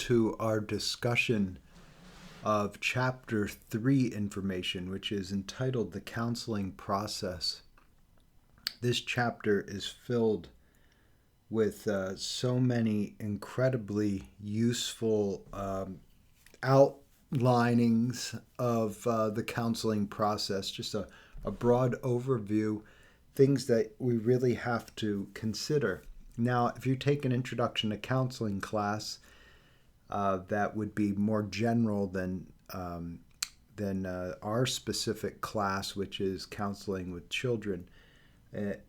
to our discussion of Chapter 3 information, which is entitled The Counseling Process. This chapter is filled with so many incredibly useful outlinings of the counseling process, just a broad overview, things that we really have to consider. Now, if you take an introduction to counseling class, that would be more general than our specific class, which is counseling with children.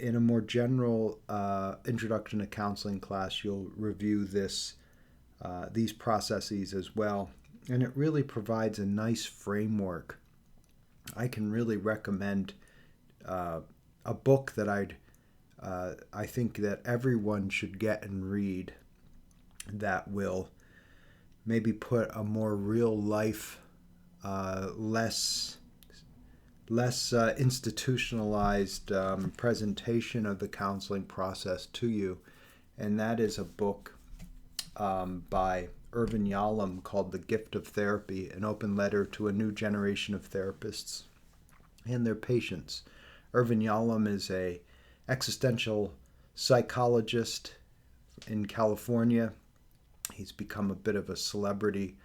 In a more general introduction to counseling class, you'll review these processes as well, and it really provides a nice framework. I can really recommend a book that I think that everyone should get and read that will maybe put a more real life, less institutionalized presentation of the counseling process to you. And that is a book by Irvin Yalom called The Gift of Therapy, an open letter to a new generation of therapists and their patients. Irvin Yalom is a existential psychologist in California. He's become a bit of a celebrity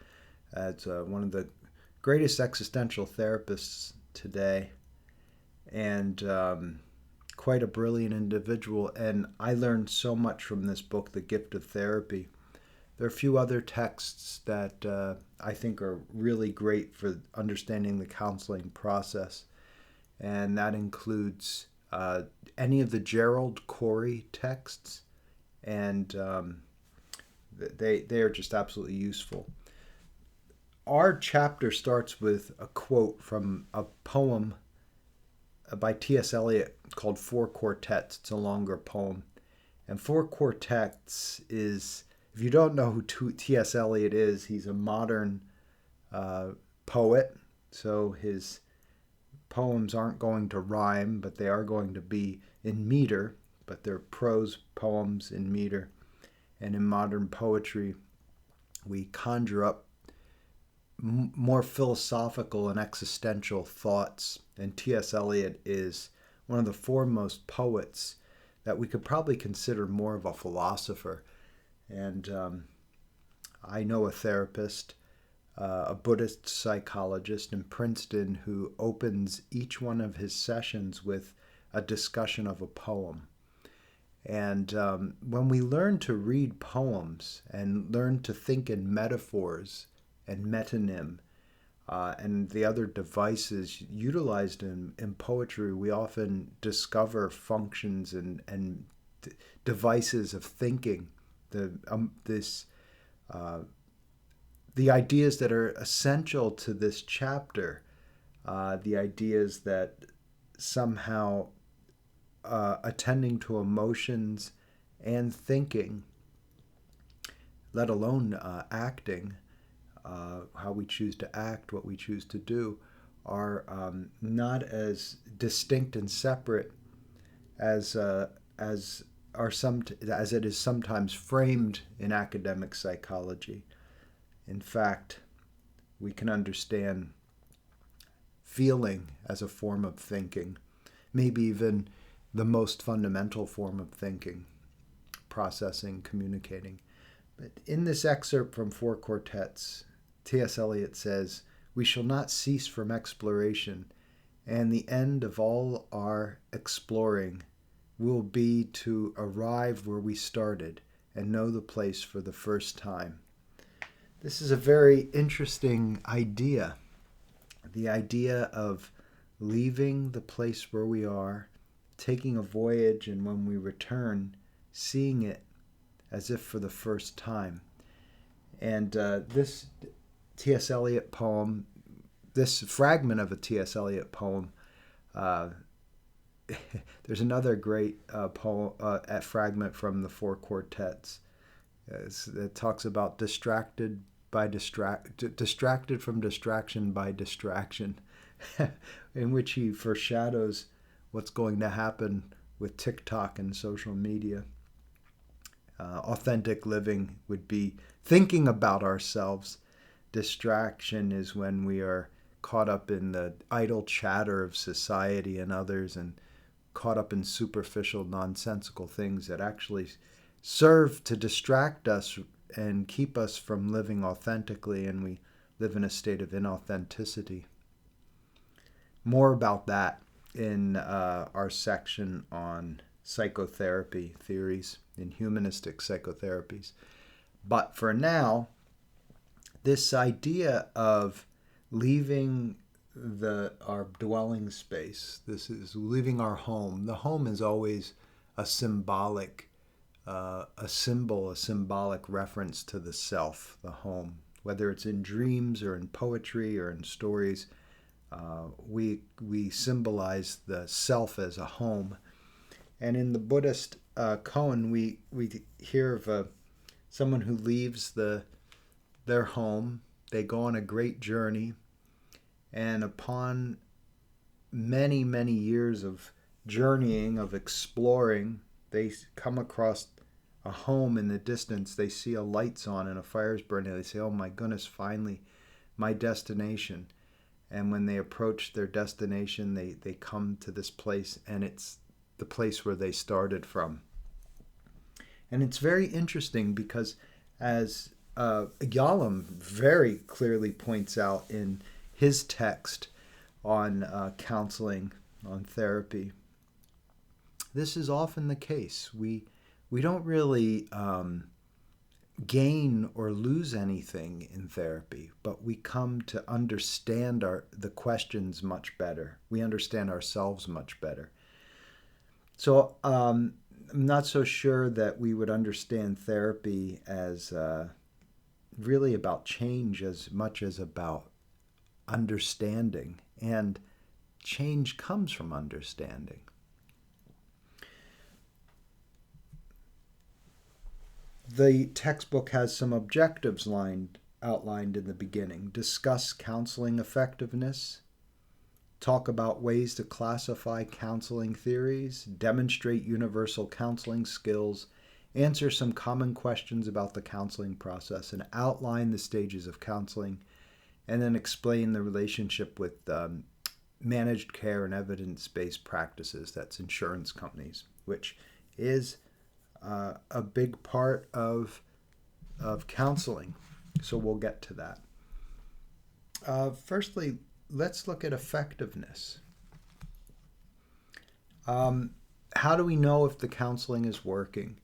as one of the greatest existential therapists today, and quite a brilliant individual. And I learned so much from this book, The Gift of Therapy. There are a few other texts that I think are really great for understanding the counseling process, and that includes any of the Gerald Corey texts, and they are just absolutely useful. Our chapter starts with a quote from a poem by T.S. Eliot called Four Quartets. It's a longer poem. And Four Quartets is, if you don't know who T.S. Eliot is, he's a modern poet. So his poems aren't going to rhyme, but they are going to be in meter, but they're prose poems in meter. And in modern poetry, we conjure up more philosophical and existential thoughts. And T.S. Eliot is one of the foremost poets that we could probably consider more of a philosopher. And I know a therapist, a Buddhist psychologist in Princeton, who opens each one of his sessions with a discussion of a poem. And when we learn to read poems and learn to think in metaphors and metonym and the other devices utilized in poetry, we often discover functions and devices of thinking. The ideas that are essential to this chapter, the ideas that somehow attending to emotions and thinking, let alone acting, how we choose to act, what we choose to do, are not as distinct and separate as it is sometimes framed in academic psychology. In fact, we can understand feeling as a form of thinking, maybe even the most fundamental form of thinking, processing, communicating. But in this excerpt from Four Quartets, T.S. Eliot says, "We shall not cease from exploration, and the end of all our exploring will be to arrive where we started and know the place for the first time." This is a very interesting idea, the idea of leaving the place where we are, taking a voyage, and when we return, seeing it as if for the first time. And this T.S. Eliot poem, this fragment of a T.S. Eliot poem, there's another great fragment from the Four Quartets. It talks about distracted from distraction by distraction, in which he foreshadows what's going to happen with TikTok and social media. Authentic living would be thinking about ourselves. Distraction is when we are caught up in the idle chatter of society and others and caught up in superficial, nonsensical things that actually serve to distract us and keep us from living authentically, and we live in a state of inauthenticity. More about that in our section on psychotherapy theories, in humanistic psychotherapies. But for now, this idea of leaving our dwelling space, this is leaving our home. The home is always a symbolic, a symbolic reference to the self, the home. Whether it's in dreams or in poetry or in stories, we symbolize the self as a home. And in the Buddhist koan, we hear of someone who leaves their home. They go on a great journey, and upon many, many years of journeying, of exploring, they come across a home in the distance. They see a light's on and a fire's burning. They say, "Oh my goodness, finally, my destination." And when they approach their destination, they come to this place, and it's the place where they started from. And it's very interesting because, as Yalom very clearly points out in his text on counseling, on therapy, this is often the case. We don't really gain or lose anything in therapy, but we come to understand the questions much better. We understand ourselves much better. So I'm not so sure that we would understand therapy as really about change as much as about understanding. And change comes from understanding. The textbook has some objectives outlined in the beginning. Discuss counseling effectiveness. Talk about ways to classify counseling theories. Demonstrate universal counseling skills. Answer some common questions about the counseling process, and outline the stages of counseling, and then explain the relationship with managed care and evidence-based practices. That's insurance companies, which is a big part of counseling. So we'll get to that. Firstly, let's look at effectiveness. How do we know if the counseling is working?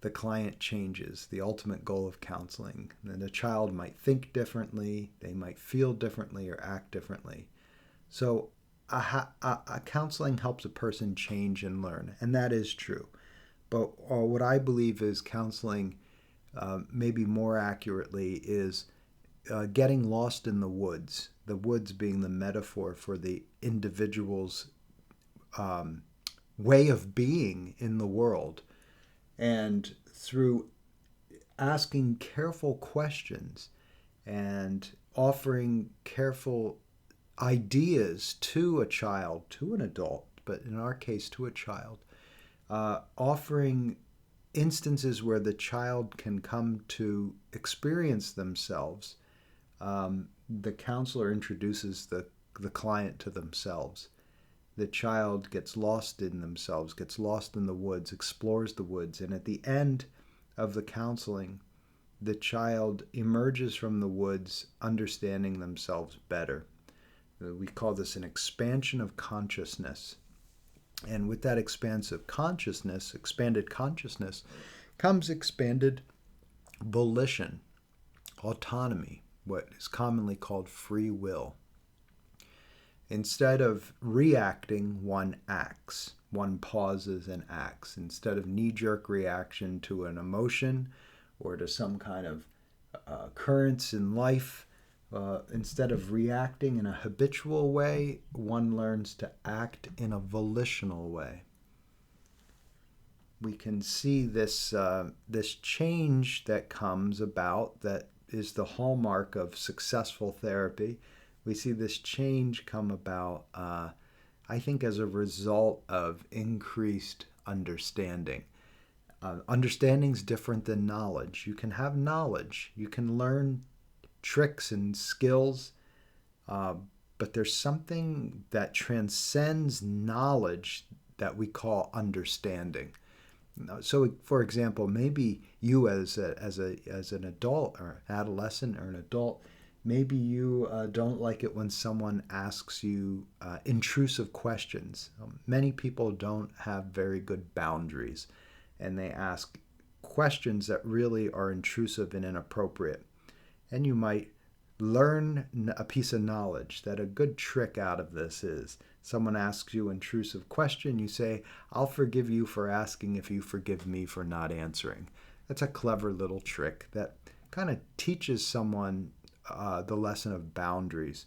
The client changes, the ultimate goal of counseling. Then the child might think differently, they might feel differently or act differently. So a counseling helps a person change and learn, and that is true. But what I believe is counseling, maybe more accurately, is getting lost in the woods being the metaphor for the individual's way of being in the world. And through asking careful questions and offering careful ideas to a child, to an adult, but in our case to a child, offering instances where the child can come to experience themselves. The counselor introduces the client to themselves. The child gets lost in themselves, gets lost in the woods, explores the woods, and at the end of the counseling, the child emerges from the woods understanding themselves better. We call this an expansion of consciousness. And with that expansive consciousness, expanded consciousness, comes expanded volition, autonomy, what is commonly called free will. Instead of reacting, one acts. One pauses and acts. Instead of knee-jerk reaction to an emotion or to some kind of occurrence in life, instead of reacting in a habitual way, one learns to act in a volitional way. We can see this change that comes about, that is the hallmark of successful therapy. We see this change come about, I think, as a result of increased understanding. Understanding's different than knowledge. You can have knowledge, you can learn tricks and skills, uh, but there's something that transcends knowledge that we call understanding. So, for example, maybe you as an adult or adolescent or an adult, maybe you don't like it when someone asks you intrusive questions. Many people don't have very good boundaries, and they ask questions that really are intrusive and inappropriate. And you might learn a piece of knowledge that a good trick out of this is someone asks you an intrusive question, you say, I'll forgive you for asking if you forgive me for not answering. That's a clever little trick that kind of teaches someone the lesson of boundaries.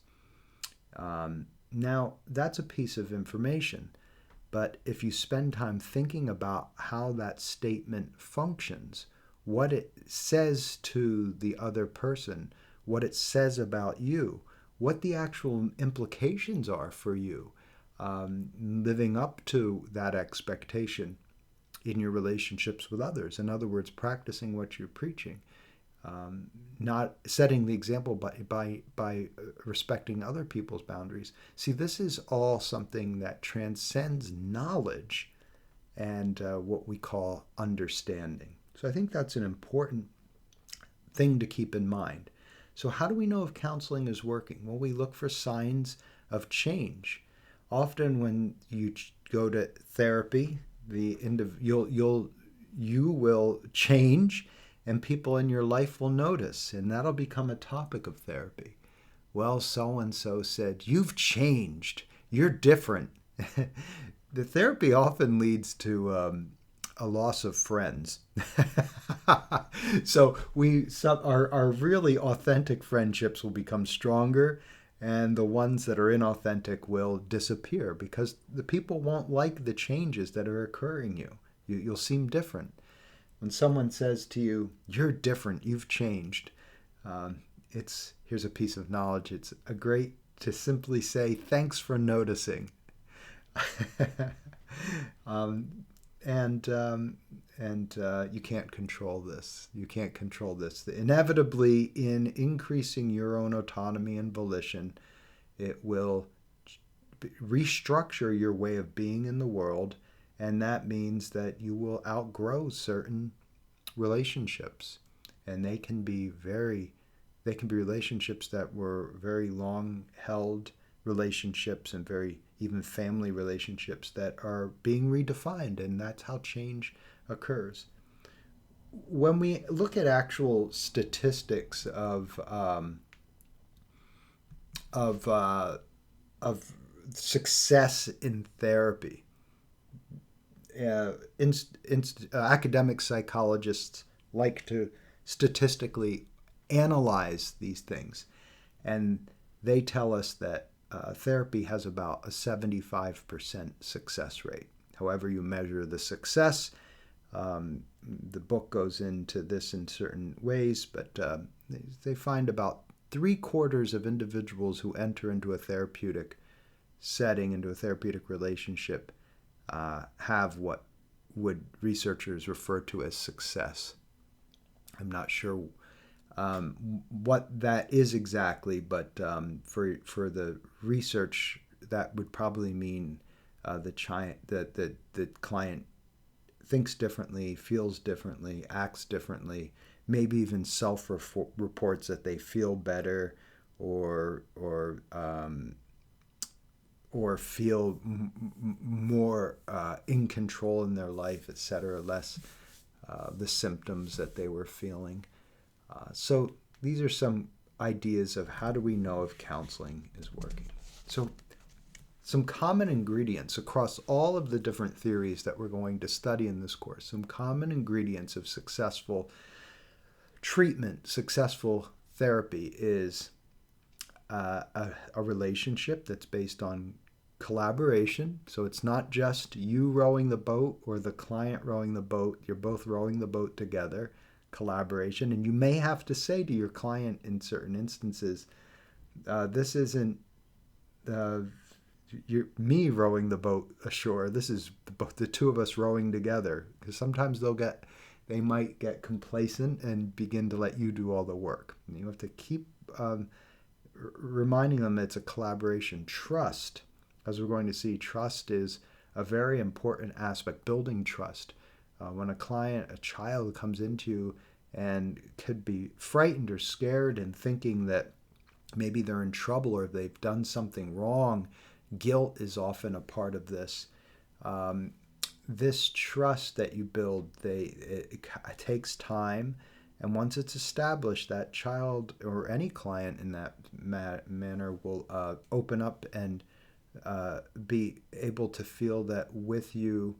Now, that's a piece of information, but if you spend time thinking about how that statement functions, what it says to the other person, what it says about you, what the actual implications are for you, living up to that expectation in your relationships with others. In other words, practicing what you're preaching, not setting the example by respecting other people's boundaries. See, this is all something that transcends knowledge and what we call understanding. So I think that's an important thing to keep in mind. So how do we know if counseling is working? Well, we look for signs of change. Often when you go to therapy, you will change, and people in your life will notice, and that'll become a topic of therapy. Well, so-and-so said, you've changed. You're different. The therapy often leads to a loss of friends. So our really authentic friendships will become stronger, and the ones that are inauthentic will disappear because the people won't like the changes that are occurring you'll seem different. When someone says to you, you're different, you've changed, here's a piece of knowledge. It's a great to simply say, thanks for noticing. And you can't control this. You can't control this. Inevitably, in increasing your own autonomy and volition, it will restructure your way of being in the world, and that means that you will outgrow certain relationships, and they can be relationships that were very long held relationships and very even family relationships that are being redefined, and that's how change occurs. When we look at actual statistics of success in therapy, academic psychologists like to statistically analyze these things, and they tell us that therapy has about a 75% success rate. However you measure the success, the book goes into this in certain ways, but they find about 3/4 of individuals who enter into a therapeutic setting, into a therapeutic relationship, have what would researchers refer to as success. I'm not sure what that is exactly, but for the research, that would probably mean the client thinks differently, feels differently, acts differently, maybe even self-reports that they feel better or feel more in control in their life, etc., less the symptoms that they were feeling. So these are some ideas of how do we know if counseling is working. So some common ingredients across all of the different theories that we're going to study in this course, some common ingredients of successful treatment, successful therapy is a relationship that's based on collaboration. So it's not just you rowing the boat or the client rowing the boat. You're both rowing the boat together. Collaboration. And you may have to say to your client in certain instances, this isn't me rowing the boat ashore. This is both the two of us rowing together. Because sometimes they might get complacent and begin to let you do all the work. And you have to keep reminding them it's a collaboration. Trust, as we're going to see, trust is a very important aspect. Building trust. When a child comes into you and could be frightened or scared and thinking that maybe they're in trouble or they've done something wrong, guilt is often a part of this. This trust that you build, it takes time. And once it's established, that child or any client in that manner will open up and be able to feel that with you,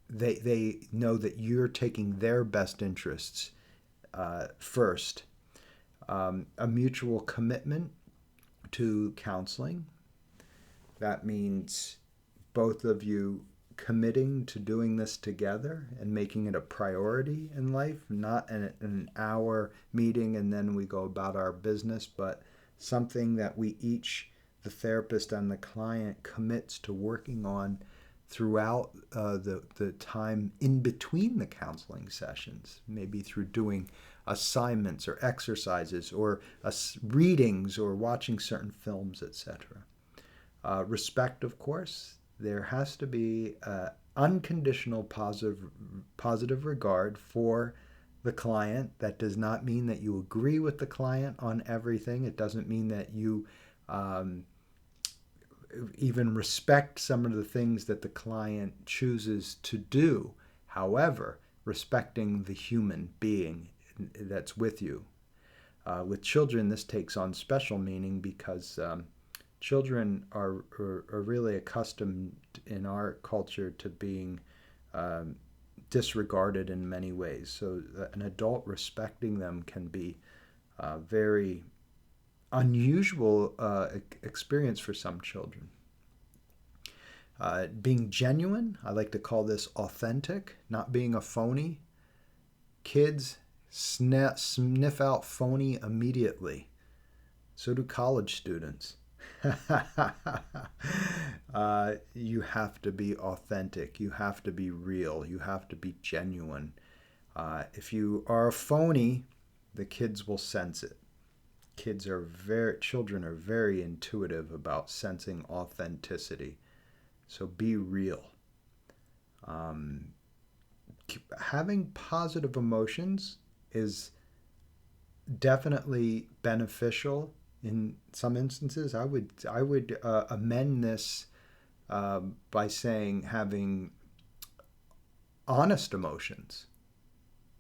they know that you're taking their best interests first. A mutual commitment to counseling. That means both of you committing to doing this together and making it a priority in life, not an hour meeting and then we go about our business, but something that we each, the therapist and the client, commits to working on throughout the time in between the counseling sessions, maybe through doing assignments or exercises or readings or watching certain films, etc. Respect, of course. There has to be unconditional positive regard for the client. That does not mean that you agree with the client on everything. It doesn't mean that you even respect some of the things that the client chooses to do. However, respecting the human being that's with you. With children, this takes on special meaning because children are really accustomed in our culture to being disregarded in many ways. So an adult respecting them can be very unusual experience for some children. Being genuine, I like to call this authentic, not being a phony. Kids sniff out phony immediately. So do college students. You have to be authentic. You have to be real. You have to be genuine. If you are a phony, the kids will sense it. Children are very intuitive about sensing authenticity. So be real. Having positive emotions is definitely beneficial in some instances. I would amend this by saying having honest emotions.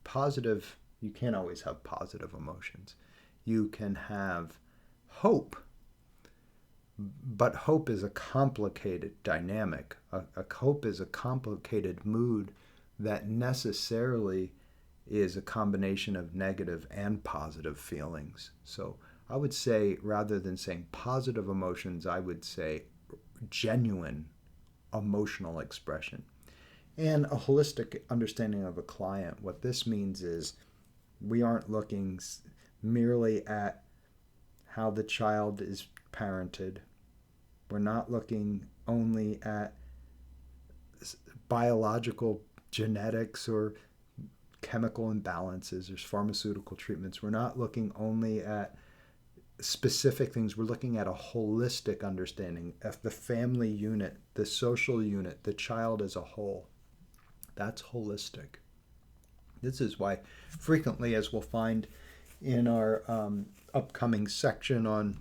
Positive, you can't always have positive emotions. You can have hope, but hope is a complicated dynamic. Hope is a complicated mood that necessarily is a combination of negative and positive feelings. So I would say, rather than saying positive emotions, I would say genuine emotional expression. And a holistic understanding of a client. What this means is we aren't looking merely at how the child is parented. We're not looking only at biological genetics or chemical imbalances or pharmaceutical treatments. We're not looking only at specific things. We're looking at a holistic understanding of the family unit, the social unit, the child as a whole. That's holistic. This is why frequently, as we'll find in our upcoming section on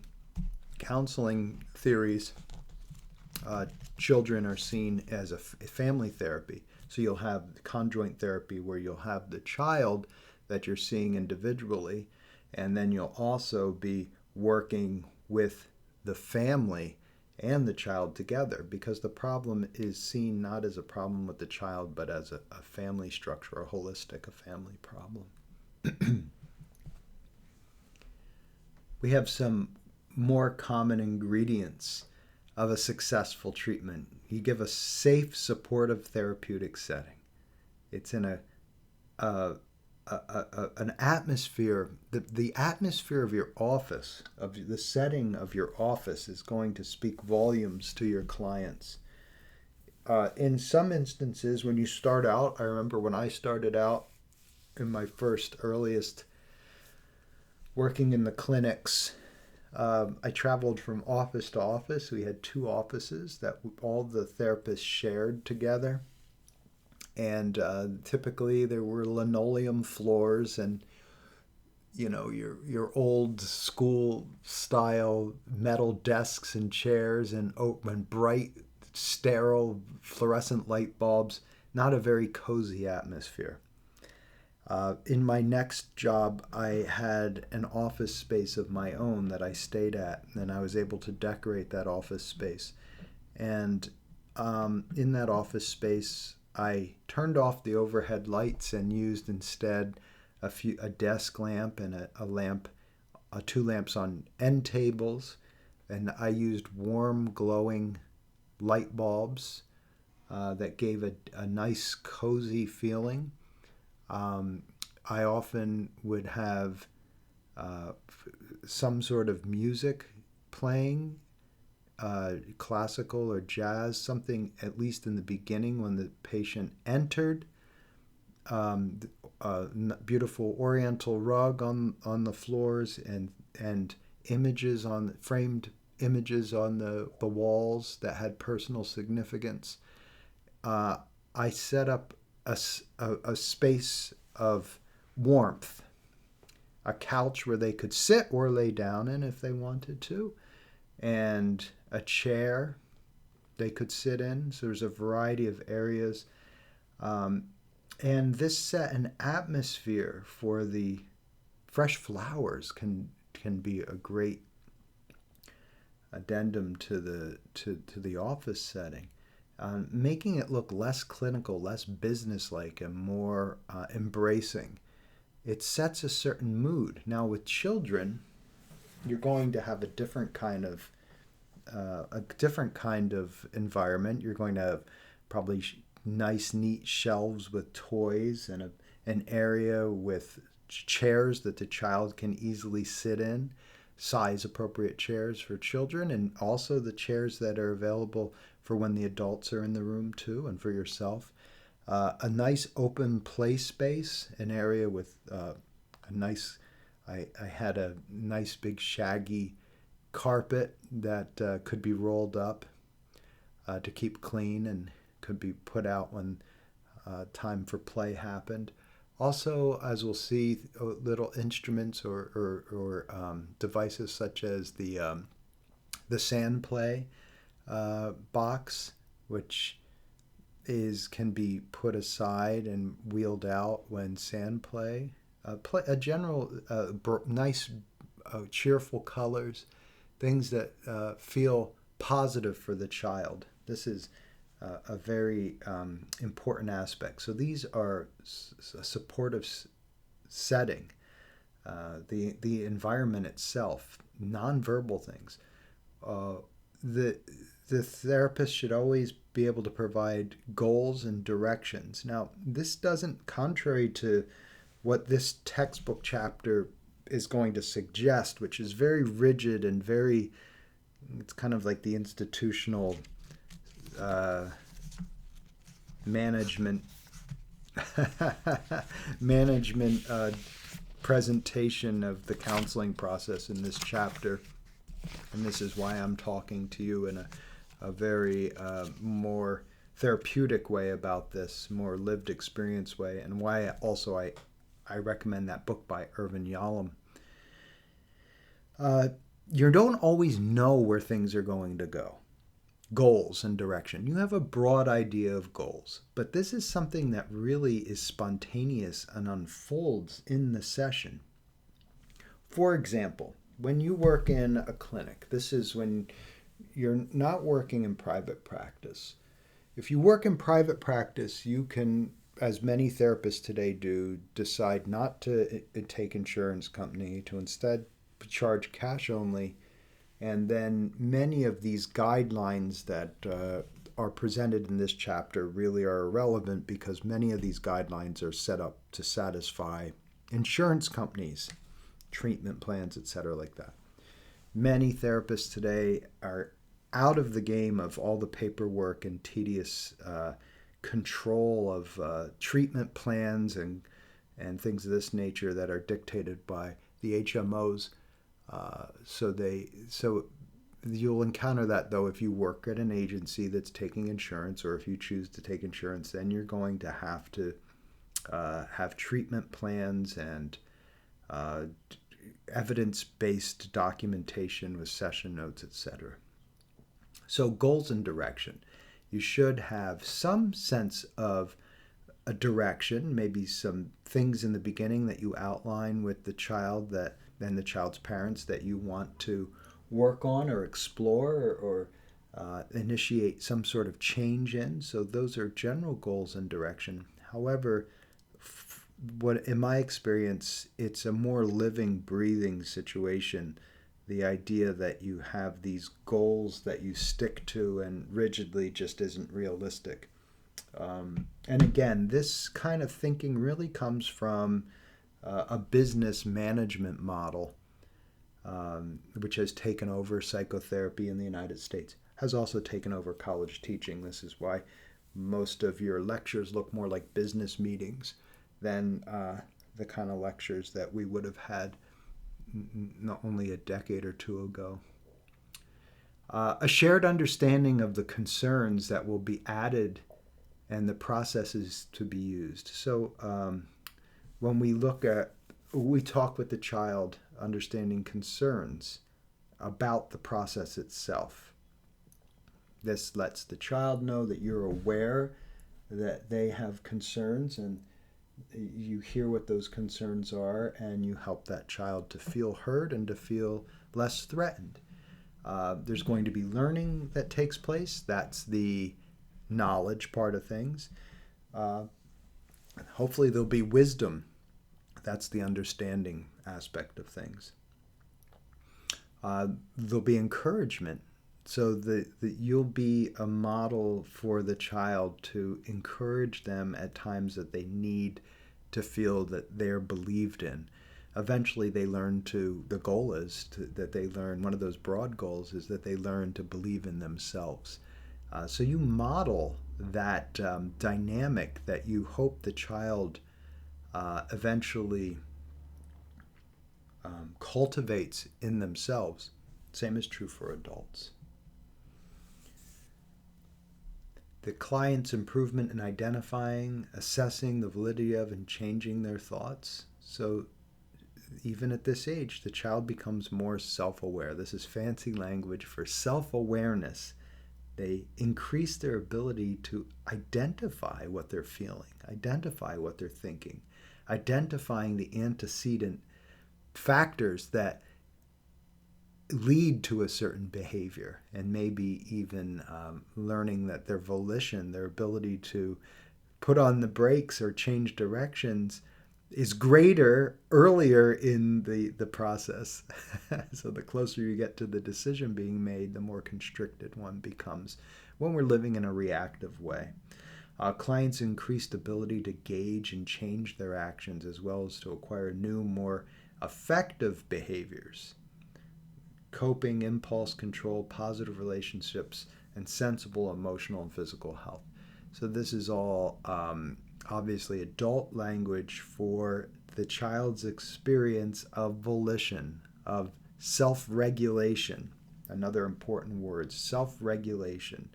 counseling theories, children are seen as a family therapy. So you'll have conjoint therapy where you'll have the child that you're seeing individually, and then you'll also be working with the family and the child together, because the problem is seen not as a problem with the child, but as a family structure, a holistic, a family problem. We have some more common ingredients of a successful treatment. You give a safe, supportive therapeutic setting. It's in a an atmosphere. The atmosphere of your office, of the setting of your office, is going to speak volumes to your clients. In some instances, when you start out, I remember when I started out in my first earliest working in the clinics, I traveled from office to office. We had two offices that all the therapists shared together. And typically there were linoleum floors and your old school style metal desks and chairs and bright sterile fluorescent light bulbs. Not a very cozy atmosphere. In my next job, I had an office space of my own that I stayed at, and I was able to decorate that office space. And in that office space, I turned off the overhead lights and used instead a desk lamp and a lamp, two lamps on end tables, and I used warm, glowing light bulbs that gave a nice, cozy feeling. I often would have some sort of music playing, classical or jazz, something at least in the beginning when the patient entered. A beautiful oriental rug on the floors and images on framed images on the walls that had personal significance. I set up a space of warmth, a couch where they could sit or lay down in if they wanted to, and a chair they could sit in. So there's a variety of areas. And this set an atmosphere for the fresh flowers can be a great addendum to the office setting, making it look less clinical, less businesslike, and more embracing. It sets a certain mood. Now with children, you're going to have a different kind of environment. You're going to have probably nice, neat shelves with toys and an area with chairs that the child can easily sit in, size appropriate chairs for children, and also the chairs that are available for when the adults are in the room too, and for yourself. A nice open play space, an area with a nice. I had a nice big shaggy carpet that could be rolled up to keep clean and could be put out when time for play happened. Also, as we'll see, little instruments or devices such as the sand play box, which can be put aside and wheeled out when sand play. A general nice, cheerful colors, things that feel positive for the child. This is a very important aspect. So these are a supportive setting, the environment itself, nonverbal things. The therapist should always be able to provide goals and directions. Now, this doesn't, contrary to what this textbook chapter is going to suggest, which is very rigid and very, it's kind of like the institutional management presentation of the counseling process in this chapter. And this is why I'm talking to you in a very more therapeutic way about this, more lived experience way, and why also I recommend that book by Irvin Yalom. You don't always know where things are going to go. Goals and direction. You have a broad idea of goals, but this is something that really is spontaneous and unfolds in the session. For example, when you work in a clinic, this is when you're not working in private practice. If you work in private practice, you can, as many therapists today do, decide not to take insurance company, to instead charge cash only. And then many of these guidelines that are presented in this chapter really are irrelevant because many of these guidelines are set up to satisfy insurance companies, treatment plans, etc., like that. Many therapists today are out of the game of all the paperwork and tedious control of treatment plans and things of this nature that are dictated by the HMOs. So you'll encounter that, though, if you work at an agency that's taking insurance, or if you choose to take insurance, then you're going to have treatment plans and evidence-based documentation with session notes, etc. So goals and direction. You should have some sense of a direction, maybe some things in the beginning that you outline with the child and the child's parents that you want to work on or explore or initiate some sort of change in. So those are general goals and direction. However, what in my experience, it's a more living, breathing situation. The idea that you have these goals that you stick to and rigidly just isn't realistic. And again, this kind of thinking really comes from a business management model, which has taken over psychotherapy in the United States, has also taken over college teaching. This is why most of your lectures look more like business meetings than the kind of lectures that we would have had not only a decade or two ago. A shared understanding of the concerns that will be added and the processes to be used. So when we talk with the child, understanding concerns about the process itself. This lets the child know that you're aware that they have concerns, and you hear what those concerns are, and you help that child to feel heard and to feel less threatened. There's going to be learning that takes place. That's the knowledge part of things. Hopefully there'll be wisdom. That's the understanding aspect of things. There'll be encouragement. So that you'll be a model for the child to encourage them at times that they need to feel that they're believed in. Eventually they learn the goal is that they learn, one of those broad goals is that they learn to believe in themselves. So you model that dynamic that you hope the child eventually cultivates in themselves. Same is true for adults. The client's improvement in identifying, assessing the validity of, and changing their thoughts. So even at this age, the child becomes more self-aware. This is fancy language for self-awareness. They increase their ability to identify what they're feeling, identify what they're thinking, identifying the antecedent factors that lead to a certain behavior, and maybe even learning that their volition, their ability to put on the brakes or change directions is greater earlier in the process. So the closer you get to the decision being made, the more constricted one becomes when we're living in a reactive way. Clients' increased ability to gauge and change their actions, as well as to acquire new, more effective behaviors. Coping, impulse control, positive relationships, and sensible emotional and physical health. So this is all obviously adult language for the child's experience of volition, of self-regulation. Another important word, self-regulation.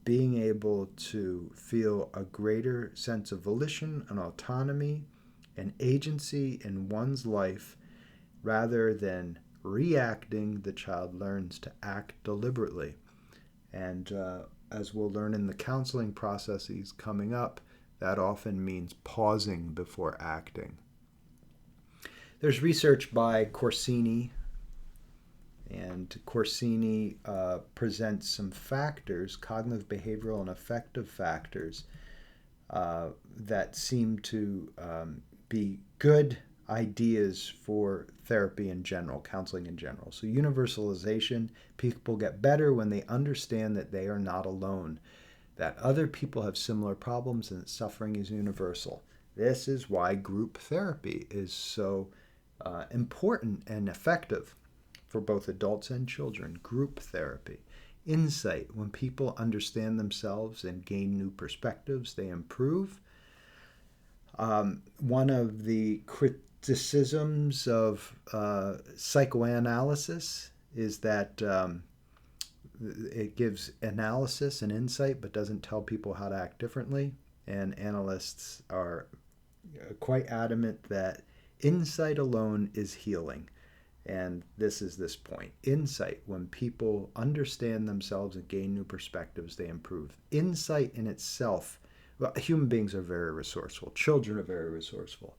Being able to feel a greater sense of volition and autonomy and agency in one's life rather than reacting. The child learns to act deliberately. And as we'll learn in the counseling processes coming up, that often means pausing before acting. There's research by Corsini, and Corsini presents some factors, cognitive, behavioral, and affective factors that seem to be good ideas for therapy in general, counseling in general. So, universalization, people get better when they understand that they are not alone, that other people have similar problems and that suffering is universal. This is why group therapy is so important and effective for both adults and children. Group therapy. Insight. When people understand themselves and gain new perspectives, they improve. One of the criticisms of psychoanalysis is that it gives analysis and insight but doesn't tell people how to act differently. And analysts are quite adamant that insight alone is healing. And this is this point. Insight, when people understand themselves and gain new perspectives, they improve. Insight in itself, well, human beings are very resourceful. Children are very resourceful.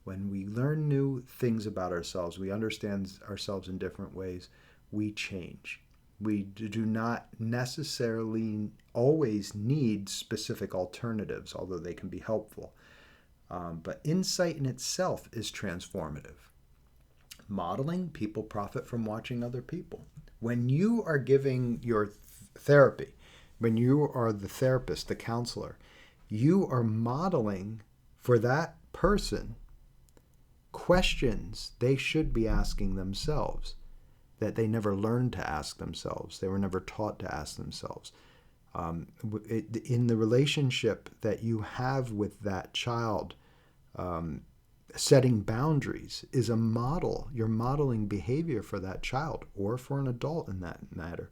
When we learn new things about ourselves, we understand ourselves in different ways, we change. We do not necessarily always need specific alternatives, although they can be helpful. But insight in itself is transformative. Modeling, people profit from watching other people. When you are giving your therapy, when you are the therapist, the counselor, you are modeling for that person questions they should be asking themselves that they never learned to ask themselves. They were never taught to ask themselves. In the relationship that you have with that child, setting boundaries is a model. You're modeling behavior for that child or for an adult in that matter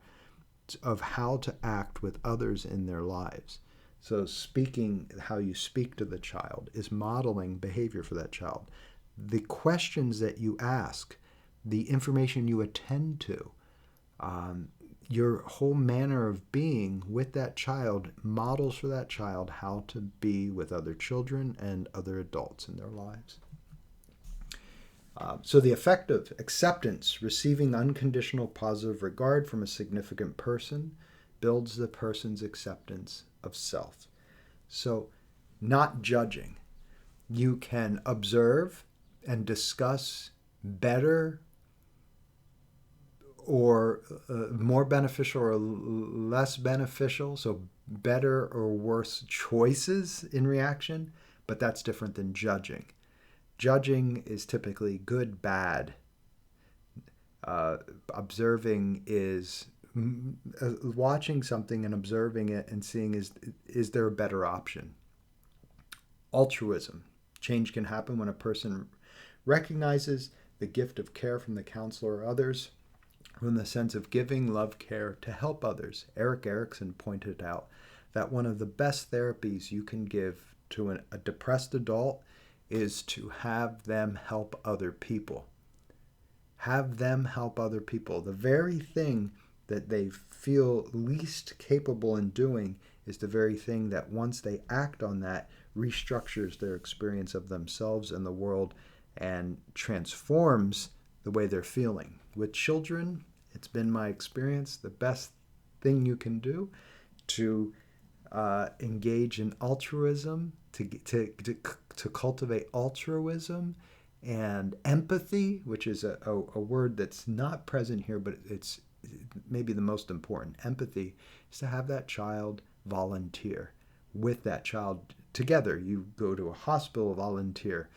of how to act with others in their lives. So speaking, how you speak to the child is modeling behavior for that child. The questions that you ask, the information you attend to, your whole manner of being with that child models for that child how to be with other children and other adults in their lives. So the effect of acceptance, receiving unconditional positive regard from a significant person, builds the person's acceptance of self. So not judging. You can observe and discuss better or more beneficial or less beneficial, so better or worse choices in reaction, but that's different than judging. Judging is typically good, bad. Observing is watching something and observing it and seeing is there a better option. Altruism. Change can happen when a person recognizes the gift of care from the counselor or others, from the sense of giving love, care to help others. Erik Erikson pointed out that one of the best therapies you can give to a depressed adult is to have them help other people. Have them help other people. The very thing that they feel least capable in doing is the very thing that once they act on that restructures their experience of themselves and the world and transforms the way they're feeling. With children, it's been my experience, the best thing you can do to engage in altruism, to cultivate altruism and empathy, which is a word that's not present here, but it's maybe the most important. Empathy is to have that child volunteer with that child together. You go to a hospital, volunteer.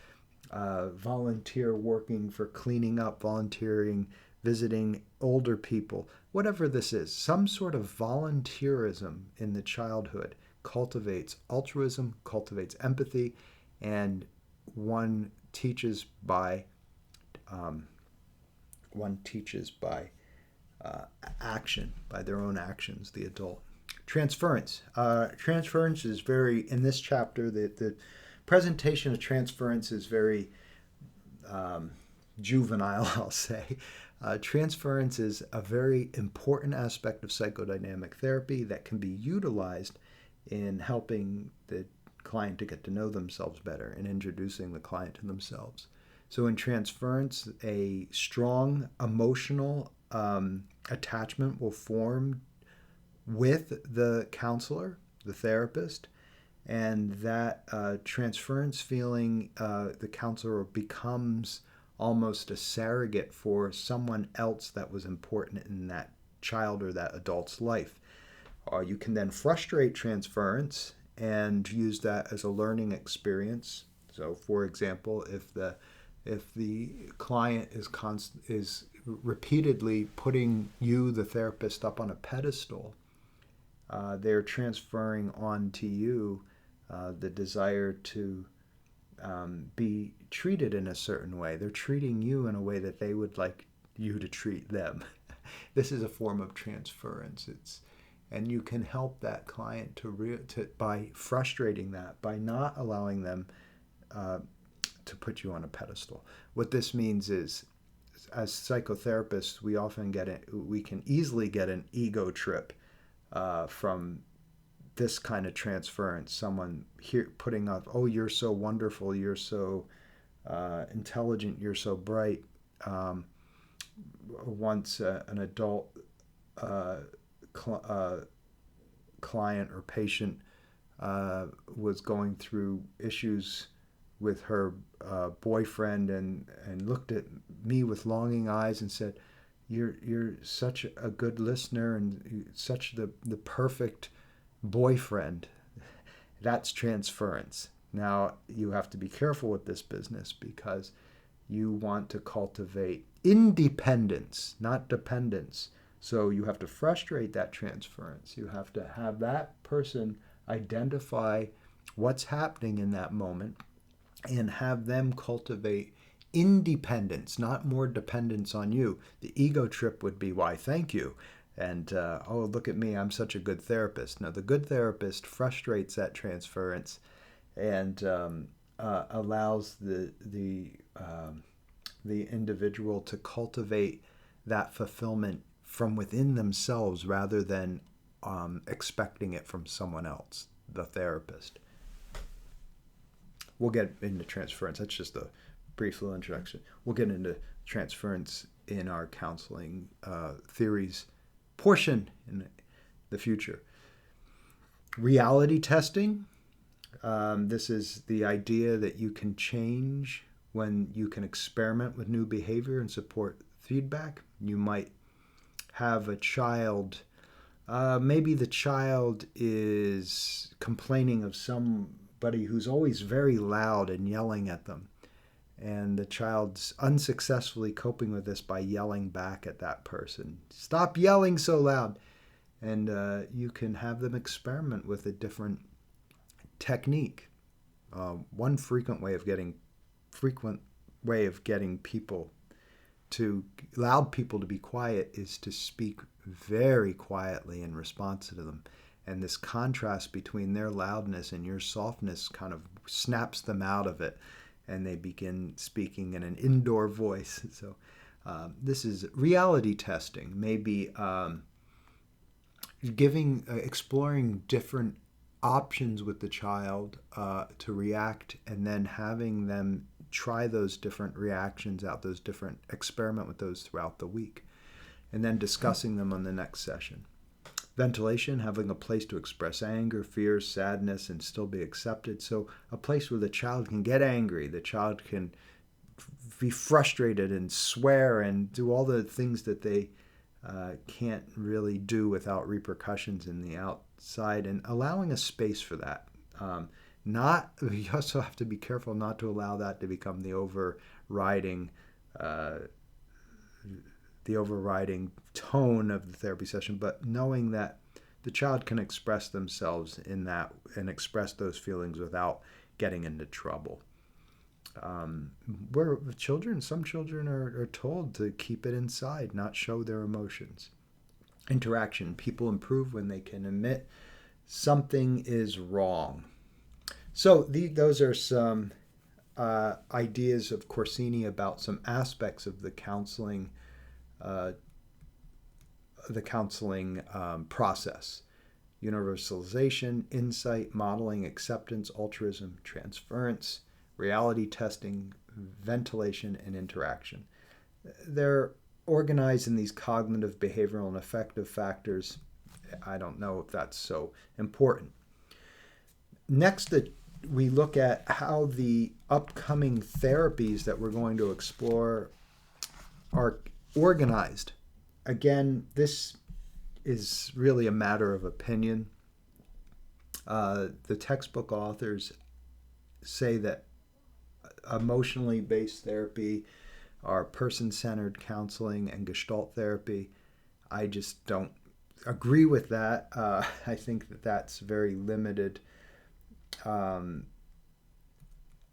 Volunteer working for cleaning up, volunteering, visiting older people, whatever this is. Some sort of volunteerism in the childhood cultivates altruism, cultivates empathy, and one teaches by action, by their own actions, the adult. Transference. Transference is very, in this chapter, the presentation of transference is very juvenile, I'll say. Transference is a very important aspect of psychodynamic therapy that can be utilized in helping the client to get to know themselves better and introducing the client to themselves. So in transference, a strong emotional attachment will form with the counselor, the therapist, And that transference feeling, the counselor becomes almost a surrogate for someone else that was important in that child or that adult's life. You can then frustrate transference and use that as a learning experience. So, for example, if the client is repeatedly putting you, the therapist, up on a pedestal, they're transferring on to you the desire to be treated in a certain way. They're treating you in a way that they would like you to treat them. This is a form of transference. And you can help that client by frustrating that, by not allowing them to put you on a pedestal. What this means is, as psychotherapists, we can easily get an ego trip from this kind of transference. Someone here putting up, oh, you're so wonderful, you're so intelligent, you're so bright. Once an adult client or patient was going through issues with her boyfriend and looked at me with longing eyes and said, you're such a good listener and such the perfect boyfriend. That's transference. Now, you have to be careful with this business because you want to cultivate independence, not dependence. So you have to frustrate that transference. You have to have that person identify what's happening in that moment and have them cultivate independence, not more dependence on you. The ego trip would be, why, thank you. And, oh, look at me, I'm such a good therapist. No, the good therapist frustrates that transference and allows the individual to cultivate that fulfillment from within themselves rather than expecting it from someone else, the therapist. We'll get into transference. That's just a brief little introduction. We'll get into transference in our counseling theories portion in the future. Reality testing. This is the idea that you can change when you can experiment with new behavior and support feedback. You might have a child, maybe the child is complaining of somebody who's always very loud and yelling at them. And the child's unsuccessfully coping with this by yelling back at that person. Stop yelling so loud. And you can have them experiment with a different technique. One frequent way of getting loud people to be quiet is to speak very quietly in response to them. And this contrast between their loudness and your softness kind of snaps them out of it, and they begin speaking in an indoor voice. So this is reality testing, maybe exploring different options with the child to react, and then having them try those different reactions out, experiment with those throughout the week, and then discussing them on the next session. Ventilation, having a place to express anger, fear, sadness, and still be accepted. So a place where the child can get angry, the child can be frustrated and swear and do all the things that they can't really do without repercussions in the outside, and allowing a space for that. You also have to be careful not to allow that to become the overriding tone of the therapy session, but knowing that the child can express themselves in that and express those feelings without getting into trouble. Where some children are told to keep it inside, not show their emotions. Interaction. People improve when they can admit something is wrong. So those are some ideas of Corsini about some aspects of the counseling process: universalization, insight, modeling, acceptance, altruism, transference, reality testing, ventilation, and interaction. They're organized in these cognitive, behavioral, and affective factors. I don't know if that's so important. Next, we look at how the upcoming therapies that we're going to explore are organized. Again, this is really a matter of opinion. The textbook authors say that emotionally based therapy are person-centered counseling and Gestalt therapy. I just don't agree with that. I think that that's very limited. I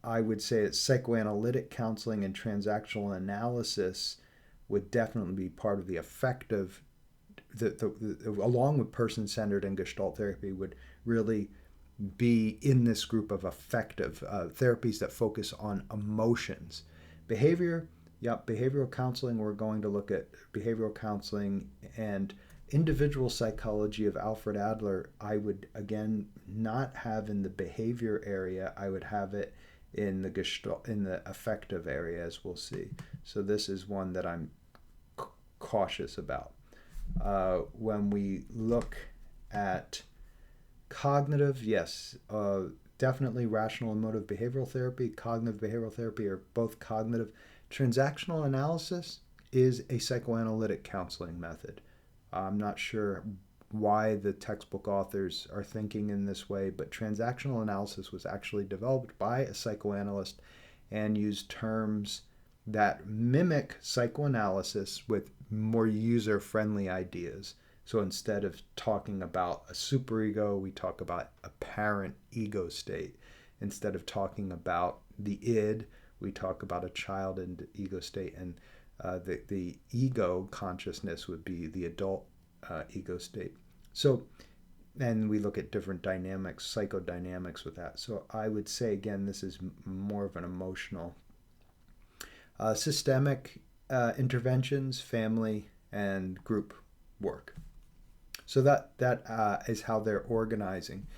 would say that psychoanalytic counseling and transactional analysis would definitely be part of the effective, along with person-centered and Gestalt therapy, would really be in this group of effective therapies that focus on emotions. Behavior, behavioral counseling, we're going to look at behavioral counseling and individual psychology of Alfred Adler. I would, again, not have in the behavior area. I would have it in the Gestalt, in the affective area, as we'll see. So this is one that I'm cautious about. When we look at cognitive, yes, definitely rational and emotive behavioral therapy, cognitive behavioral therapy are both cognitive. Transactional analysis is a psychoanalytic counseling method. I'm not sure why the textbook authors are thinking in this way, but transactional analysis was actually developed by a psychoanalyst and used terms that mimic psychoanalysis with more user-friendly ideas. So instead of talking about a superego, we talk about a parent ego state. Instead of talking about the id, we talk about a child and ego state. And the ego consciousness would be the adult ego state. So, and we look at different dynamics, psychodynamics with that. So I would say, again, this is more of an emotional. Systemic interventions, family, and group work. So that is how they're organizing.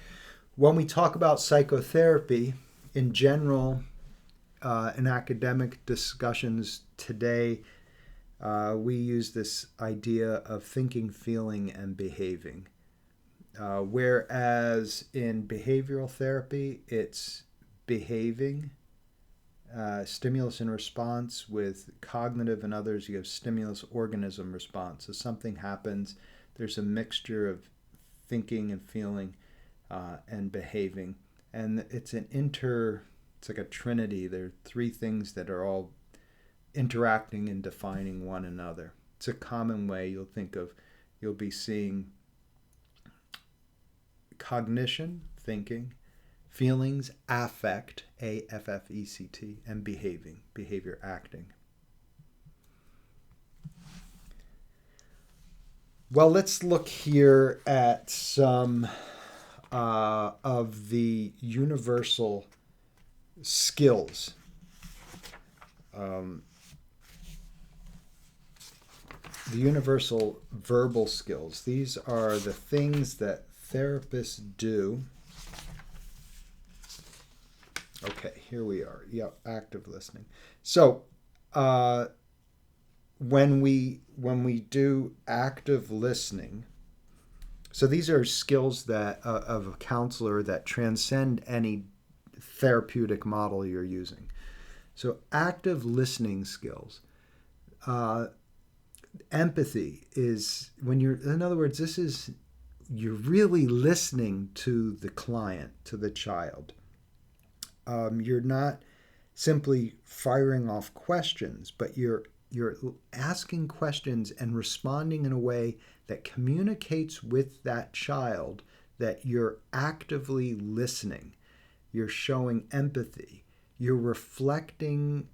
When we talk about psychotherapy, in general, in academic discussions today, we use this idea of thinking, feeling, and behaving. Whereas in behavioral therapy, it's behaving, stimulus and response. With cognitive and others, you have stimulus organism response. So something happens, there's a mixture of thinking and feeling and behaving. And it's like a trinity. There are three things that are all interacting and defining one another. It's a common way you'll be seeing cognition, thinking, feelings, affect, A-F-F-E-C-T, and behavior, acting. Well, let's look here at some of the universal skills. The universal verbal skills. These are the things that therapists do. Okay, here we are. Yep, active listening. So, when we do active listening, so these are skills that of a counselor that transcend any therapeutic model you're using. So, active listening skills. Empathy is when you're, in other words, you're really listening to the client, to the child. You're not simply firing off questions, but you're asking questions and responding in a way that communicates with that child that you're actively listening. You're showing empathy. You're reflecting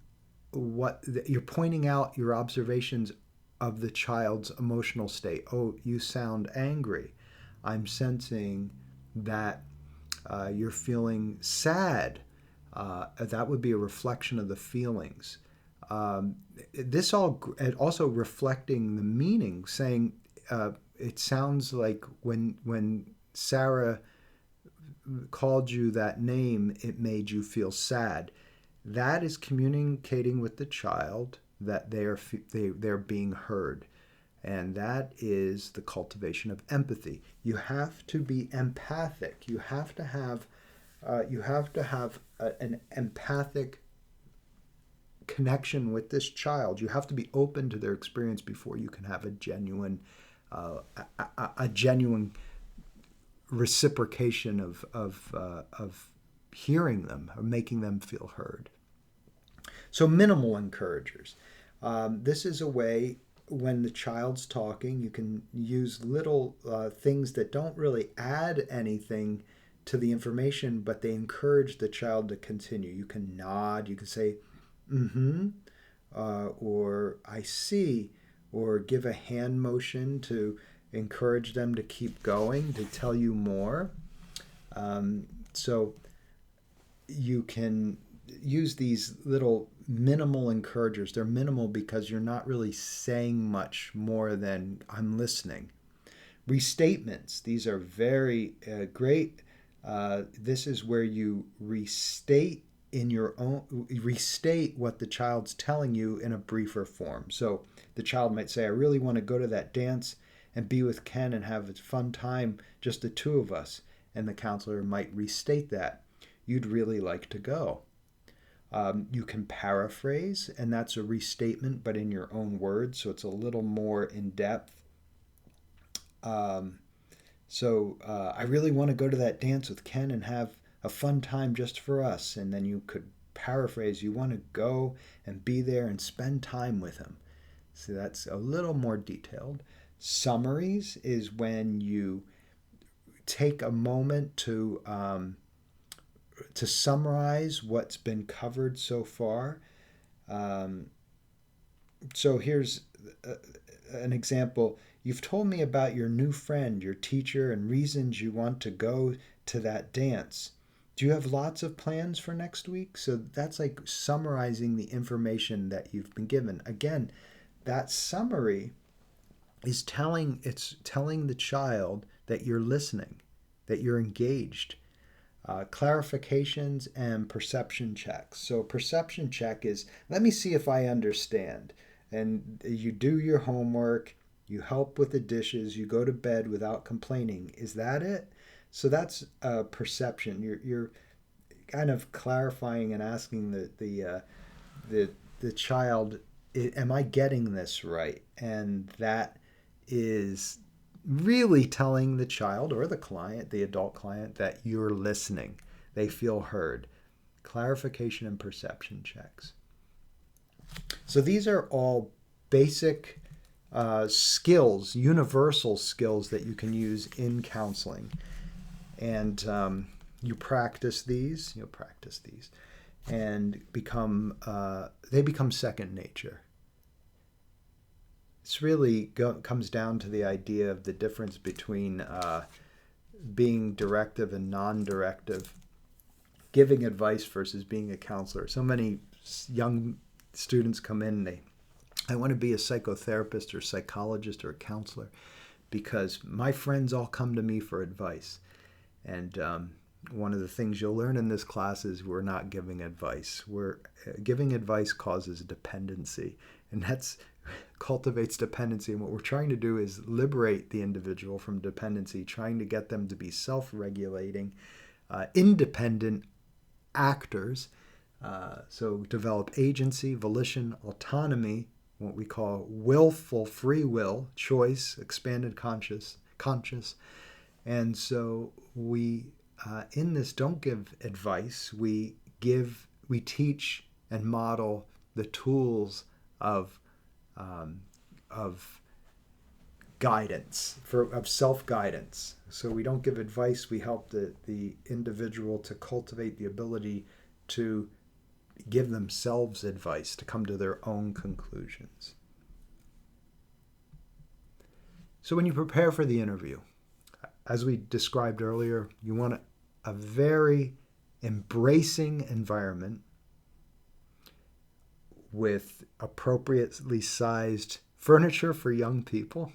you're pointing out your observations of the child's emotional state. Oh, you sound angry. I'm sensing that you're feeling sad. That would be a reflection of the feelings. This also reflecting the meaning, saying it sounds like when Sarah called you that name, it made you feel sad. That is communicating with the child that they're being heard. And that is the cultivation of empathy. You have to be empathic. You have to have You have to have an empathic connection with this child. You have to be open to their experience before you can have a genuine, a genuine reciprocation of hearing them or making them feel heard. So minimal encouragers. This is a way when the child's talking, you can use little things that don't really add anything to the information, but they encourage the child to continue. You can nod, you can say, mm-hmm, or I see, or give a hand motion to encourage them to keep going, to tell you more. So you can use these little minimal encouragers. They're minimal because you're not really saying much more than I'm listening. Restatements. These are very great. This is where you restate what the child's telling you in a briefer form. So the child might say, I really want to go to that dance and be with Ken and have a fun time, just the two of us. And the counselor might restate that. You'd really like to go. You can paraphrase, and that's a restatement, but in your own words, so it's a little more in depth. I really want to go to that dance with Ken and have a fun time just for us. And then you could paraphrase, you want to go and be there and spend time with him. So that's a little more detailed. Summaries is when you take a moment to summarize what's been covered so far. So here's an example. You've told me about your new friend, your teacher, and reasons you want to go to that dance. Do you have lots of plans for next week? So that's like summarizing the information that you've been given. Again, that summary is telling the child that you're listening, that you're engaged. Clarifications and perception checks. So perception check is, let me see if I understand. And you do your homework, you help with the dishes, you go to bed without complaining. Is that it? So that's perception. You're kind of clarifying and asking the child, am I getting this right? And that is really telling the child or the client, the adult client, that you're listening. They feel heard. Clarification and perception checks. So these are all basic skills, universal skills that you can use in counseling. And you practice these, and they become second nature. It's really comes down to the idea of the difference between being directive and non-directive, giving advice versus being a counselor. So many young students come in, I want to be a psychotherapist or psychologist or a counselor because my friends all come to me for advice. And one of the things you'll learn in this class is we're not giving advice. Giving advice causes dependency, and that's cultivates dependency. And what we're trying to do is liberate the individual from dependency, trying to get them to be self-regulating, independent actors. So develop agency, volition, autonomy, what we call willful free will, choice, expanded conscious. And so we, in this, don't give advice. We teach and model the tools of guidance, of self-guidance. So we don't give advice. We help the individual to cultivate the ability to give themselves advice, to come to their own conclusions. So when you prepare for the interview, as we described earlier, you want a very embracing environment with appropriately sized furniture for young people.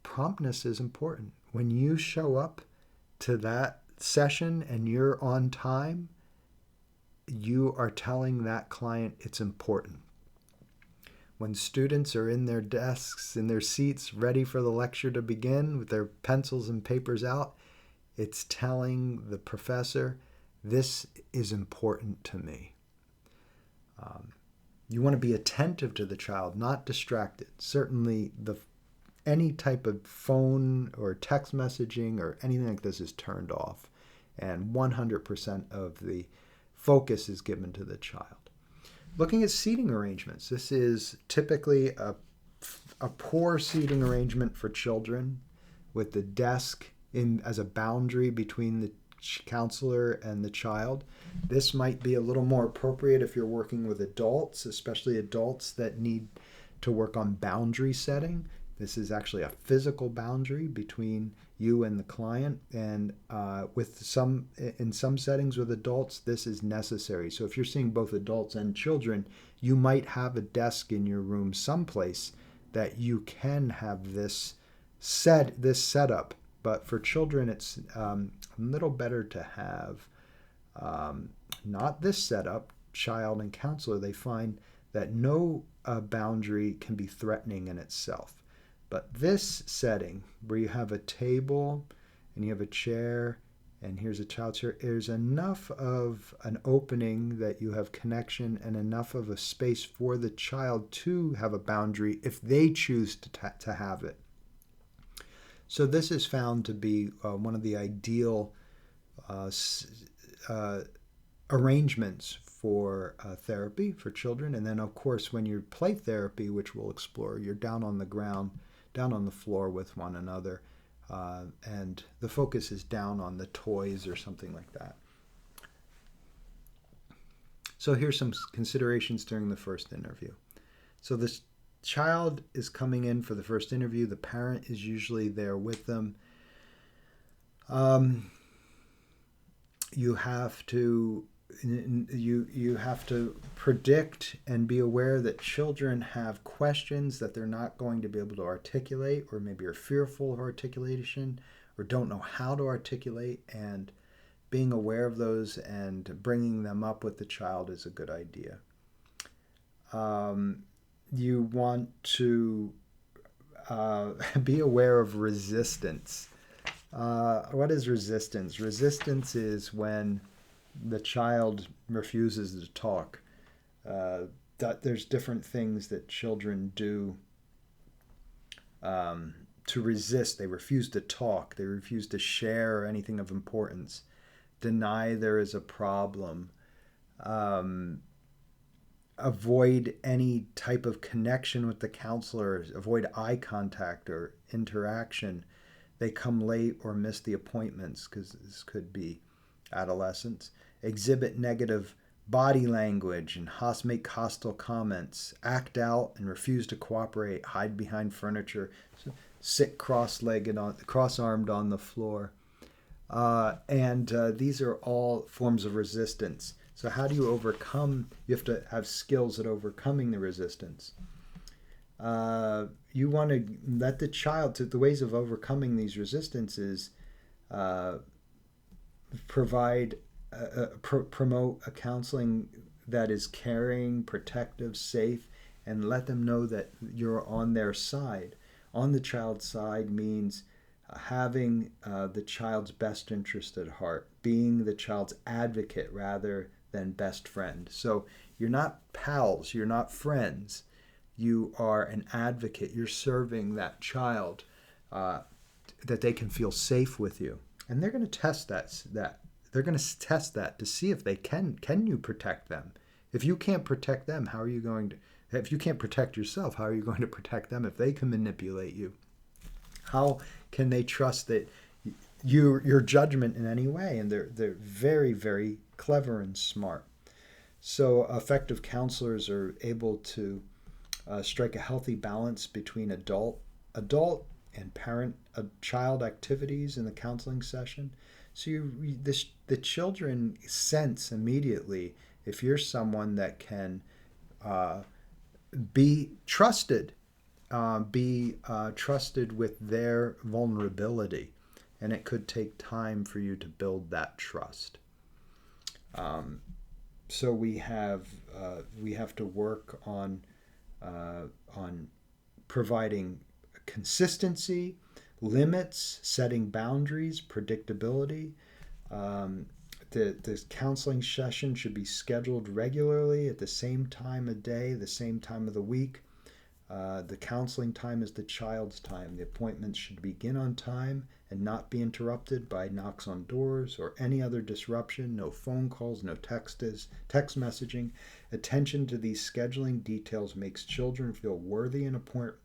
Promptness is important. When you show up to that session and you're on time, you are telling that client it's important. When students are in their desks, in their seats, ready for the lecture to begin with their pencils and papers out, It's telling the professor, this is important to me. You want to be attentive to the child, not distracted. Certainly, any type of phone or text messaging or anything like this is turned off, and 100% of the focus is given to the child. Looking at seating arrangements, this is typically a poor seating arrangement for children, with the desk as a boundary between the counselor and the child. This might be a little more appropriate if you're working with adults, especially adults that need to work on boundary setting. This is actually a physical boundary between you and the client, and in some settings with adults, this is necessary. So if you're seeing both adults and children, you might have a desk in your room someplace that you can have this setup. But for children, it's a little better to have not this setup. Child and counselor, they find that no boundary can be threatening in itself. But this setting, where you have a table and you have a chair, and here's a child chair, there's enough of an opening that you have connection and enough of a space for the child to have a boundary if they choose to have it. So this is found to be one of the ideal arrangements for therapy for children. And then, of course, when you play therapy, which we'll explore, you're down on the ground, down on the floor with one another, and the focus is down on the toys or something like that. So here's some considerations during the first interview. So this child is coming in for the first interview. The parent is usually there with them. You have to predict and be aware that children have questions that they're not going to be able to articulate, or maybe are fearful of articulation, or don't know how to articulate, and being aware of those and bringing them up with the child is a good idea. You want to be aware of resistance. What is resistance? Resistance is when the child refuses to talk. There's different things that children do to resist. They refuse to talk. They refuse to share anything of importance. Deny there is a problem. Avoid any type of connection with the counselor. Avoid eye contact or interaction. They come late or miss the appointments, because this could be adolescents. Exhibit negative body language and make hostile comments. Act out and refuse to cooperate. Hide behind furniture. Sit cross-armed on the floor. These are all forms of resistance. So how do you overcome? You have to have skills at overcoming the resistance. You want to let the child, the ways of overcoming these resistances, promote a counseling that is caring, protective, safe, and let them know that you're on their side. On the child's side means having the child's best interest at heart, being the child's advocate rather than best friend. So you're not pals, you're not friends. You are an advocate. You're serving that child, that they can feel safe with you. And they're going to test that. They're going to test that to see if they can you protect them. If you can't protect them, how are you going to? If you can't protect yourself, how are you going to protect them if they can manipulate you? How can they trust that your judgment in any way? And they're very, very clever and smart. So effective counselors are able to strike a healthy balance between adult and child activities in the counseling session. So the children sense immediately if you're someone that can be trusted, trusted with their vulnerability, and it could take time for you to build that trust. So we have to work on providing consistency, Limits, setting boundaries, predictability. Um, the counseling session should be scheduled regularly at the same time of day, the same time of the week. The counseling time is the child's time. The appointments should begin on time and not be interrupted by knocks on doors or any other disruption. No phone calls, no text messaging. Attention to these scheduling details makes children feel worthy and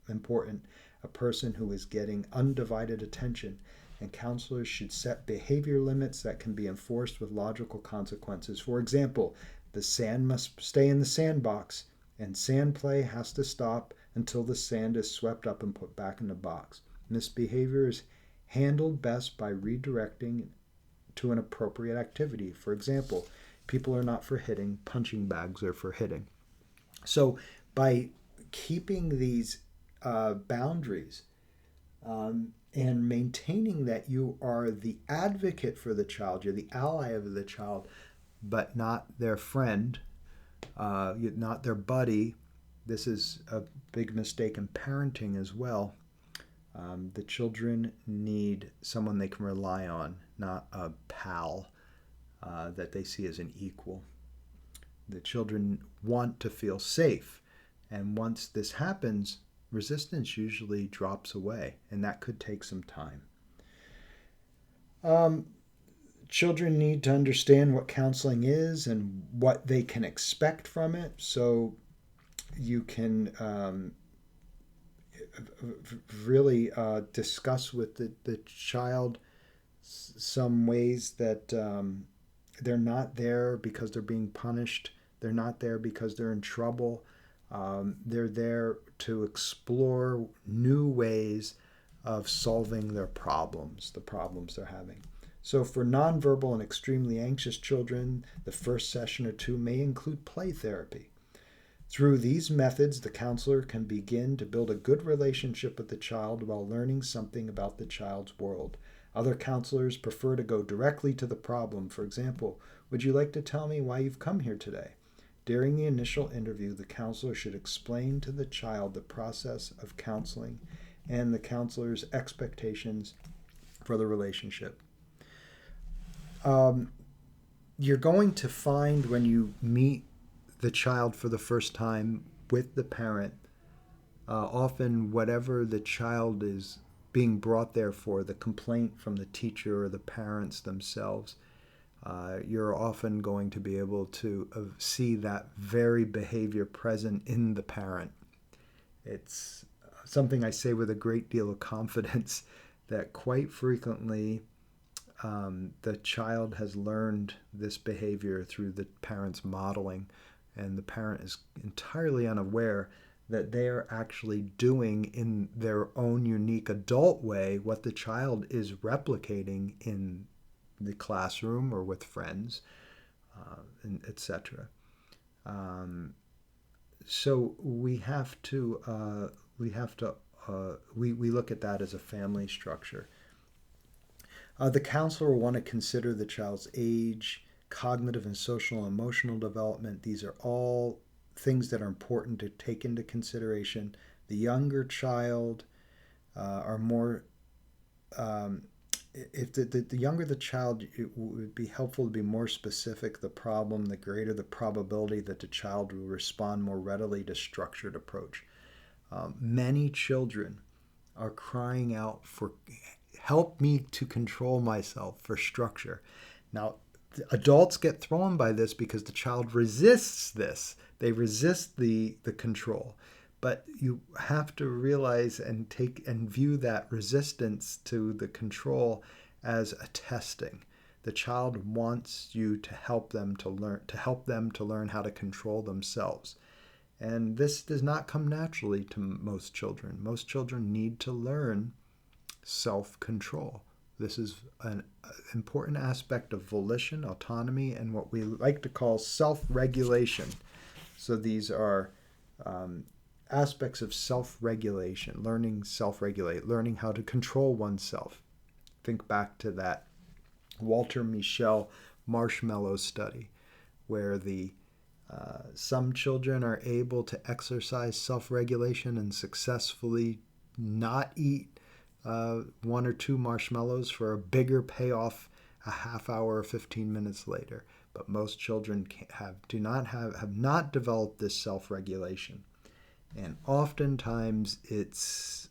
important, a person who is getting undivided attention. And counselors should set behavior limits that can be enforced with logical consequences. For example, the sand must stay in the sandbox, and sand play has to stop until the sand is swept up and put back in the box. Misbehavior is handled best by redirecting to an appropriate activity. For example, people are not for hitting, punching bags are for hitting. So by keeping these boundaries and maintaining that you are the advocate for the child, you're the ally of the child, but not their friend, not their buddy. This is a big mistake in parenting as well. The children need someone they can rely on, not a pal that they see as an equal. The children want to feel safe, and once this happens, resistance usually drops away, and that could take some time. Children need to understand what counseling is and what they can expect from it, so you can really discuss with the child some ways that they're not there because they're being punished. They're not there because they're in trouble. They're there to explore new ways of solving their problems, the problems they're having. So for nonverbal and extremely anxious children, the first session or two may include play therapy. Through these methods, the counselor can begin to build a good relationship with the child while learning something about the child's world. Other counselors prefer to go directly to the problem. For example, would you like to tell me why you've come here today? During the initial interview, the counselor should explain to the child the process of counseling and the counselor's expectations for the relationship. You're going to find when you meet the child for the first time with the parent, often whatever the child is being brought there for, the complaint from the teacher or the parents themselves, you're often going to be able to see that very behavior present in the parent. It's something I say with a great deal of confidence that quite frequently the child has learned this behavior through the parent's modeling, and the parent is entirely unaware that they are actually doing in their own unique adult way what the child is replicating in the classroom or with friends, etc. So we look at that as a family structure. The counselor will want to consider the child's age, cognitive and social and emotional development. These are all things that are important to take into consideration. The younger child are more, if the younger the child, it would be helpful to be more specific the problem, the greater the probability that the child will respond more readily to structured approach. Many children are crying out for help me to control myself, for structure. Now, adults get thrown by this because the child resists this. They resist the control. But you have to realize and take and view that resistance to the control as a testing. The child wants you to help them to learn how to control themselves. And this does not come naturally to most children. Most children need to learn self-control. This is an important aspect of volition, autonomy, and what we like to call self-regulation. So these are aspects of self-regulation, learning self-regulate, learning how to control oneself. Think back to that Walter Mischel marshmallow study, where some children are able to exercise self-regulation and successfully not eat one or two marshmallows for a bigger payoff a half hour or 15 minutes later. But most children have not developed this self-regulation. And oftentimes it's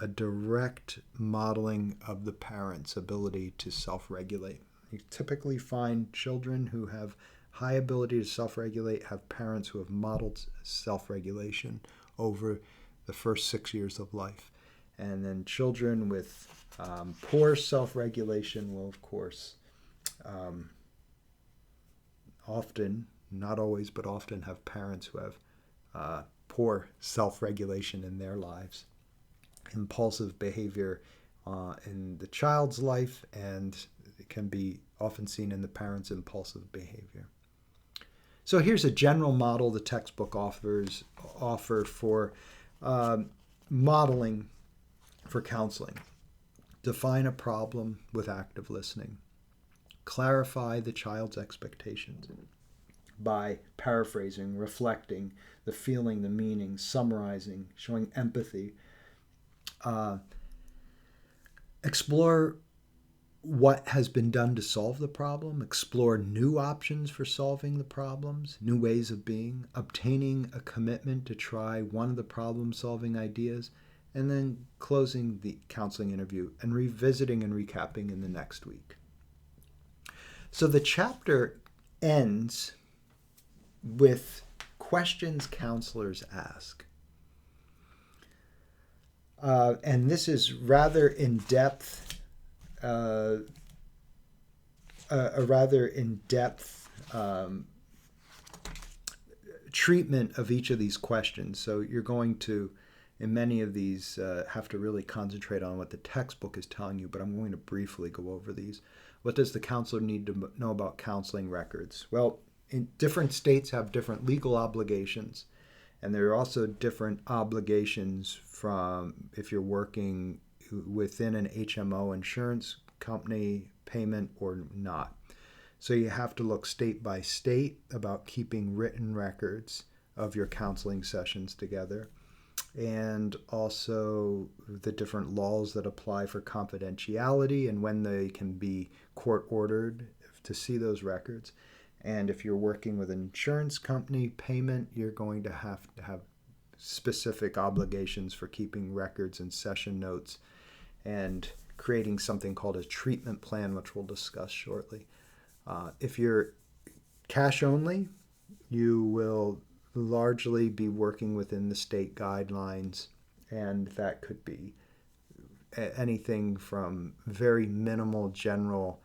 a direct modeling of the parent's ability to self-regulate. You typically find children who have high ability to self-regulate have parents who have modeled self-regulation over the first 6 years of life. And then children with poor self-regulation will, of course, often, not always, but often have parents who have poor self-regulation in their lives. Impulsive behavior in the child's life, and it can be often seen in the parent's impulsive behavior. So here's a general model the textbook offer for modeling for counseling. Define a problem with active listening. Clarify the child's expectations by paraphrasing, reflecting the feeling, the meaning, summarizing, showing empathy. Explore what has been done to solve the problem, explore new options for solving the problems, new ways of being, obtaining a commitment to try one of the problem-solving ideas, and then closing the counseling interview and revisiting and recapping in the next week. So the chapter ends with questions counselors ask. And this is rather in-depth, a rather in-depth treatment of each of these questions. So you're going to, in many of these, have to really concentrate on what the textbook is telling you, but I'm going to briefly go over these. What does the counselor need to know about counseling records? Well, different states have different legal obligations, and there are also different obligations from if you're working within an HMO insurance company payment or not. So you have to look state by state about keeping written records of your counseling sessions together, and also the different laws that apply for confidentiality and when they can be court ordered to see those records. And if you're working with an insurance company payment, you're going to have specific obligations for keeping records and session notes and creating something called a treatment plan, which we'll discuss shortly. If you're cash only, you will largely be working within the state guidelines, and that could be anything from very minimal general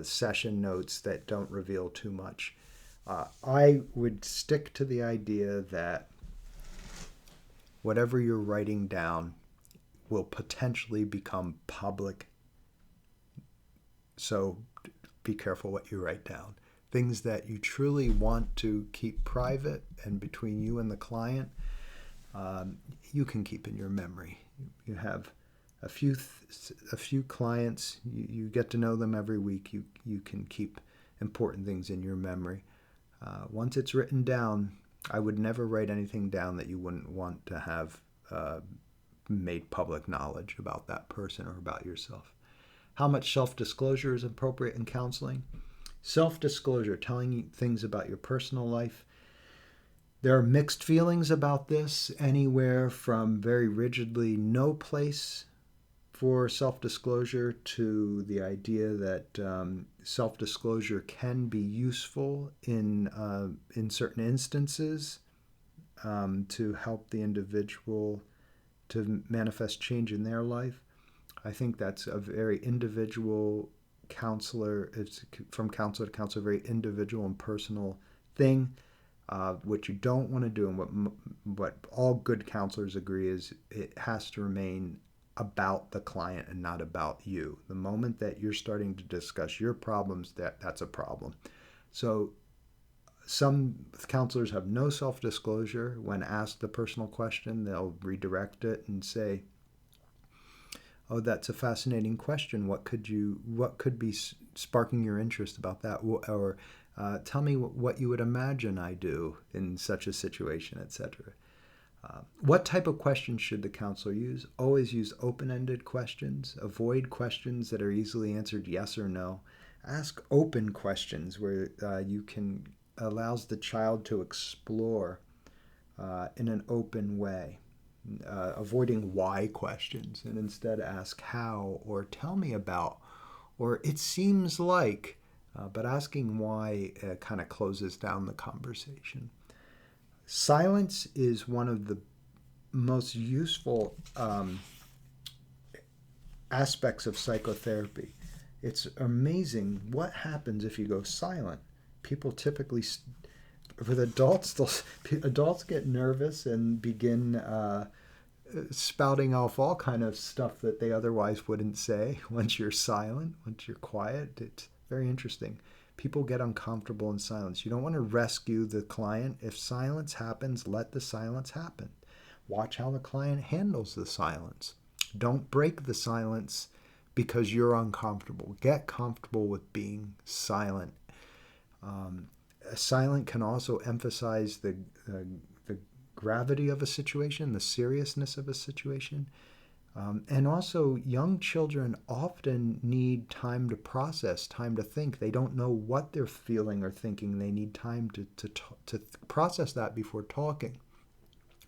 session notes that don't reveal too much. I would stick to the idea that whatever you're writing down will potentially become public. So be careful what you write down. Things that you truly want to keep private and between you and the client, you can keep in your memory. You have a few clients, you get to know them every week, you can keep important things in your memory. Once it's written down, I would never write anything down that you wouldn't want to have made public knowledge about that person or about yourself. How much self-disclosure is appropriate in counseling? Self-disclosure, telling you things about your personal life. There are mixed feelings about this, anywhere from very rigidly no place for self-disclosure to the idea that self-disclosure can be useful in certain instances to help the individual to manifest change in their life. I think that's a very individual counselor, it's from counselor to counselor, a very individual and personal thing. What you don't want to do, and what all good counselors agree, is it has to remain about the client and not about you. The moment that you're starting to discuss your problems, that's a problem. So some counselors have no self-disclosure. When asked the personal question, they'll redirect it and say, "Oh, that's a fascinating question. What could be sparking your interest about that?" Or tell me what you would imagine I do in such a situation, etc. What type of questions should the counselor use? Always use open-ended questions. Avoid questions that are easily answered yes or no. Ask open questions where you can allows the child to explore in an open way. Avoiding why questions, and instead ask how, or tell me about, or it seems like, but asking why kind of closes down the conversation. Silence is one of the most useful aspects of psychotherapy. It's amazing what happens if you go silent. People typically, with adults, adults get nervous and begin spouting off all kind of stuff that they otherwise wouldn't say once you're silent, once you're quiet. It's very interesting. People get uncomfortable in silence. You don't want to rescue the client. If silence happens, let the silence happen. Watch how the client handles the silence. Don't break the silence because you're uncomfortable. Get comfortable with being silent. Silent can also emphasize the gravity of a situation, the seriousness of a situation. And also, young children often need time to process, time to think. They don't know what they're feeling or thinking. They need time to process that before talking.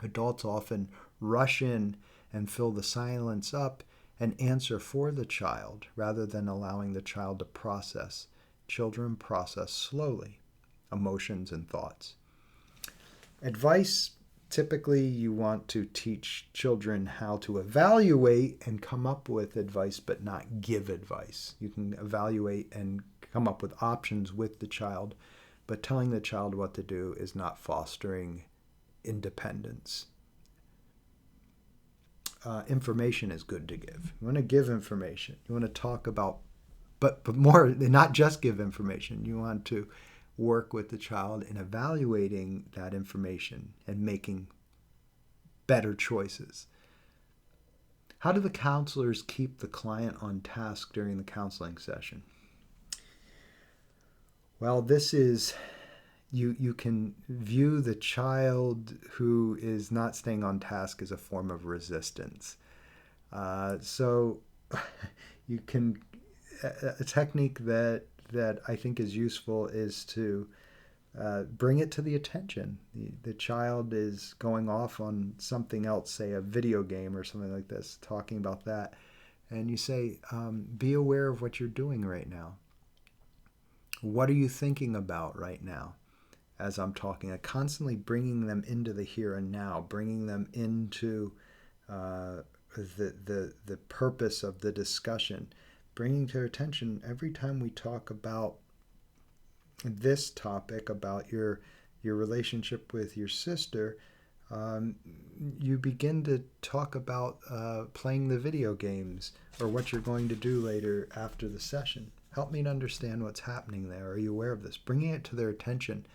Adults often rush in and fill the silence up and answer for the child rather than allowing the child to process. Children process slowly emotions and thoughts. Advice. Typically, you want to teach children how to evaluate and come up with advice, but not give advice. You can evaluate and come up with options with the child, but telling the child what to do is not fostering independence. Information is good to give. You want to give information. You want to talk about, but more, not just give information. You want to work with the child in evaluating that information and making better choices. How do the counselors keep the client on task during the counseling session? Well, this is, you can view the child who is not staying on task as a form of resistance. So you can, a technique that I think is useful is to bring it to the attention. The child is going off on something else, say a video game or something like this, talking about that. And you say, be aware of what you're doing right now. What are you thinking about right now as I'm talking? Constantly bringing them into the here and now, bringing them into the purpose of the discussion, bringing to their attention every time we talk about this topic, about your relationship with your sister, you begin to talk about playing the video games or what you're going to do later after the session. Help me to understand what's happening there. Are you aware of this? Bringing it to their attention.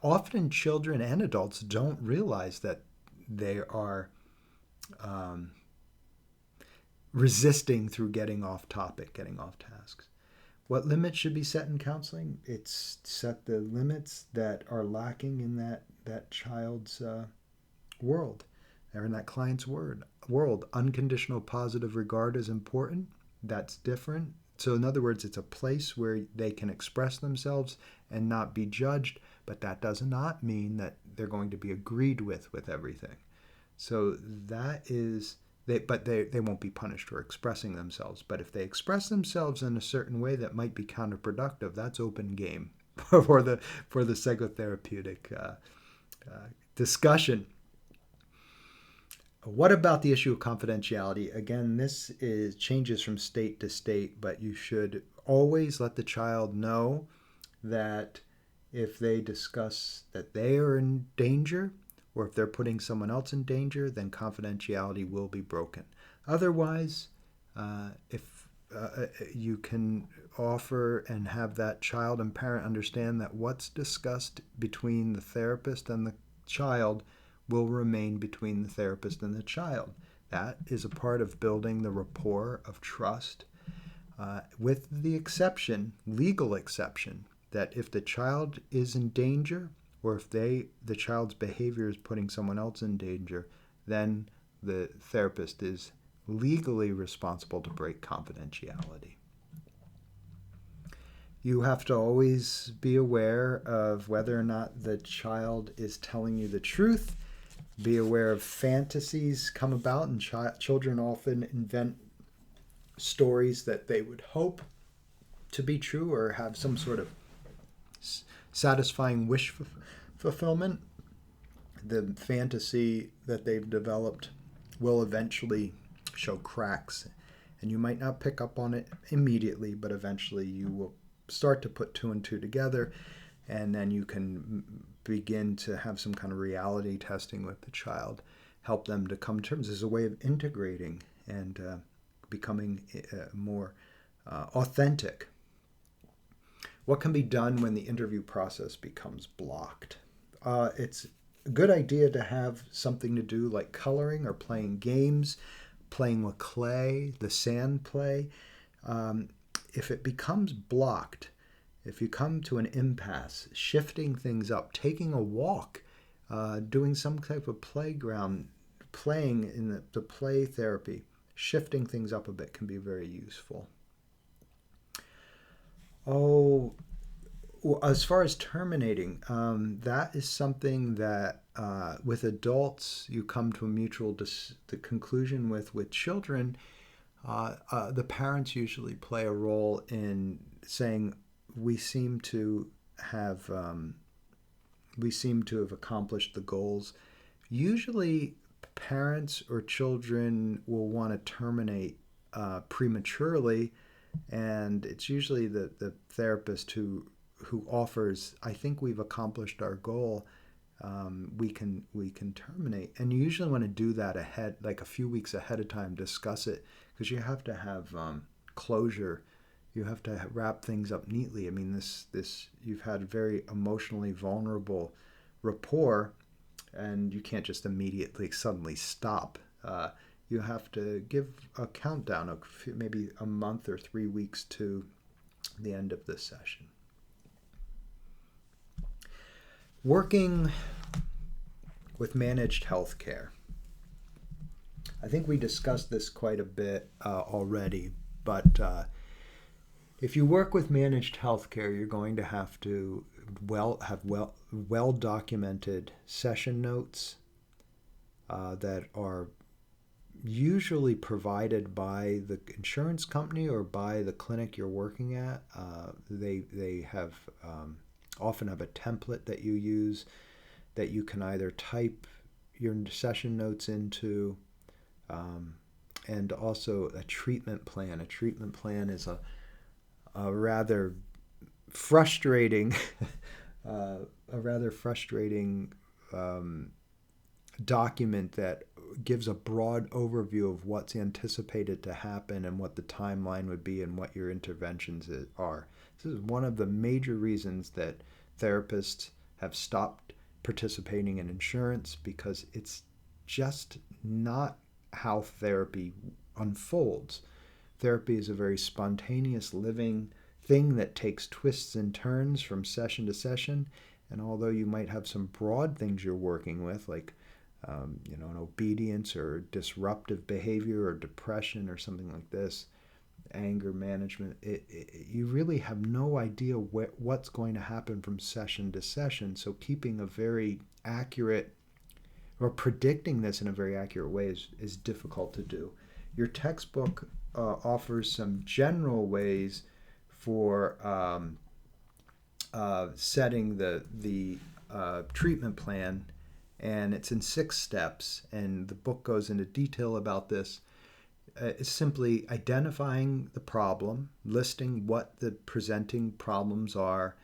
Often children and adults don't realize that they are resisting through getting off topic, getting off tasks. What limits should be set in counseling? It's set the limits that are lacking in that child's world, or in that client's world. Unconditional positive regard is important. That's different. So in other words, it's a place where they can express themselves and not be judged, but that does not mean that they're going to be agreed with everything. So that is... They won't be punished for expressing themselves. But if they express themselves in a certain way that might be counterproductive, that's open game for the psychotherapeutic discussion. What about the issue of confidentiality? Again, this changes from state to state, but you should always let the child know that if they discuss that they are in danger, or if they're putting someone else in danger, then confidentiality will be broken. Otherwise, if you can offer and have that child and parent understand that what's discussed between the therapist and the child will remain between the therapist and the child. That is a part of building the rapport of trust, with the exception, legal exception, that if the child is in danger or if the child's behavior is putting someone else in danger, then the therapist is legally responsible to break confidentiality. You have to always be aware of whether or not the child is telling you the truth. Be aware of fantasies come about, and children often invent stories that they would hope to be true or have some sort of satisfying wish fulfillment. The fantasy that they've developed will eventually show cracks, and you might not pick up on it immediately, but eventually you will start to put two and two together, and then you can begin to have some kind of reality testing with the child, help them to come to terms as a way of integrating and becoming more authentic. What can be done when the interview process becomes blocked? It's a good idea to have something to do like coloring or playing games, playing with clay, the sand play. If it becomes blocked, if you come to an impasse, shifting things up, taking a walk, doing some type of playground, playing in the play therapy, shifting things up a bit can be very useful. Oh, well, as far as terminating, that is something that with adults you come to a mutual the conclusion with. With children, the parents usually play a role in saying, we seem to have accomplished the goals. Usually parents or children will want to terminate prematurely, and it's usually the therapist who offers, I think we've accomplished our goal, we can terminate. And you usually want to do that ahead, like a few weeks ahead of time, discuss it, because you have to have closure. You have to wrap things up neatly. I mean, this you've had very emotionally vulnerable rapport, and you can't just immediately suddenly stop. You have to give a countdown of maybe a month or 3 weeks to the end of this session. Working with managed healthcare. I think we discussed this quite a bit already, but if you work with managed healthcare, you're going to have to have well documented session notes that are usually provided by the insurance company or by the clinic you're working at. They have often have a template that you use that you can either type your session notes into, and also a treatment plan. A treatment plan is a rather frustrating document that gives a broad overview of what's anticipated to happen and what the timeline would be and what your interventions are. This is one of the major reasons that therapists have stopped participating in insurance, because it's just not how therapy unfolds. Therapy is a very spontaneous, living thing that takes twists and turns from session to session. And although you might have some broad things you're working with, like an obedience or disruptive behavior or depression or something like this, anger management, you really have no idea what's going to happen from session to session. So keeping a very accurate, or predicting this in a very accurate way is difficult to do. Your textbook offers some general ways for setting the treatment plan, and it's in 6 steps, and the book goes into detail about this. It's simply identifying the problem, listing what the presenting problems are,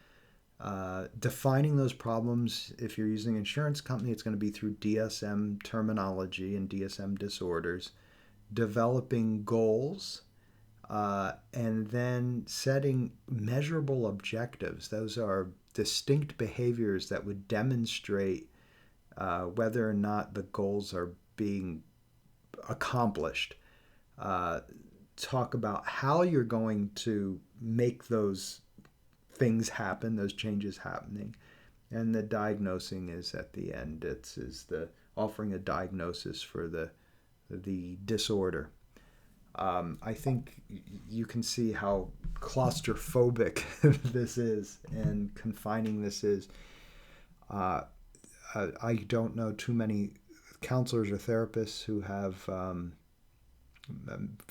defining those problems. If you're using an insurance company, it's going to be through DSM terminology and DSM disorders, developing goals, and then setting measurable objectives. Those are distinct behaviors that would demonstrate whether or not the goals are being accomplished. Talk about how you're going to make those things happen, those changes happening, And the diagnosing is at the end. It's is the offering a diagnosis for the disorder. I think you can see how claustrophobic this is and confining this is. I don't know too many counselors or therapists who have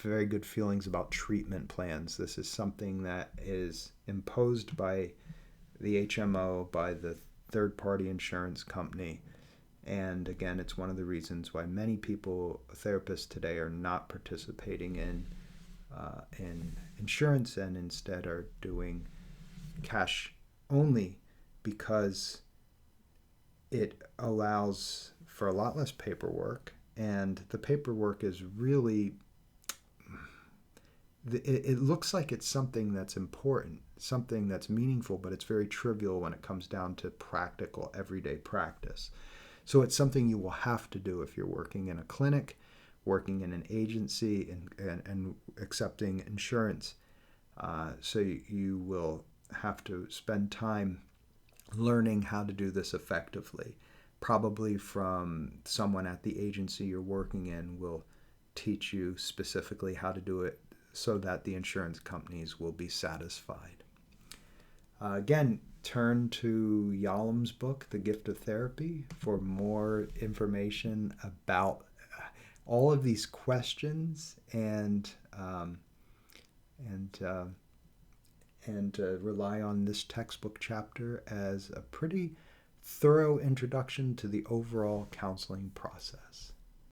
very good feelings about treatment plans. This is something that is imposed by the HMO, by the third party insurance company. And again, it's one of the reasons why many people, therapists today, are not participating in insurance and instead are doing cash only, because it allows for a lot less paperwork, and the paperwork is really, it looks like it's something that's important, something that's meaningful, but it's very trivial when it comes down to practical everyday practice. So it's something you will have to do if you're working in a clinic, working in an agency, and accepting insurance. So you will have to spend time learning how to do this effectively. Probably from someone at the agency you're working in will teach you specifically how to do it so that the insurance companies will be satisfied. Again, turn to Yalom's book, The Gift of Therapy, for more information about all of these questions and rely on this textbook chapter as a pretty thorough introduction to the overall counseling process.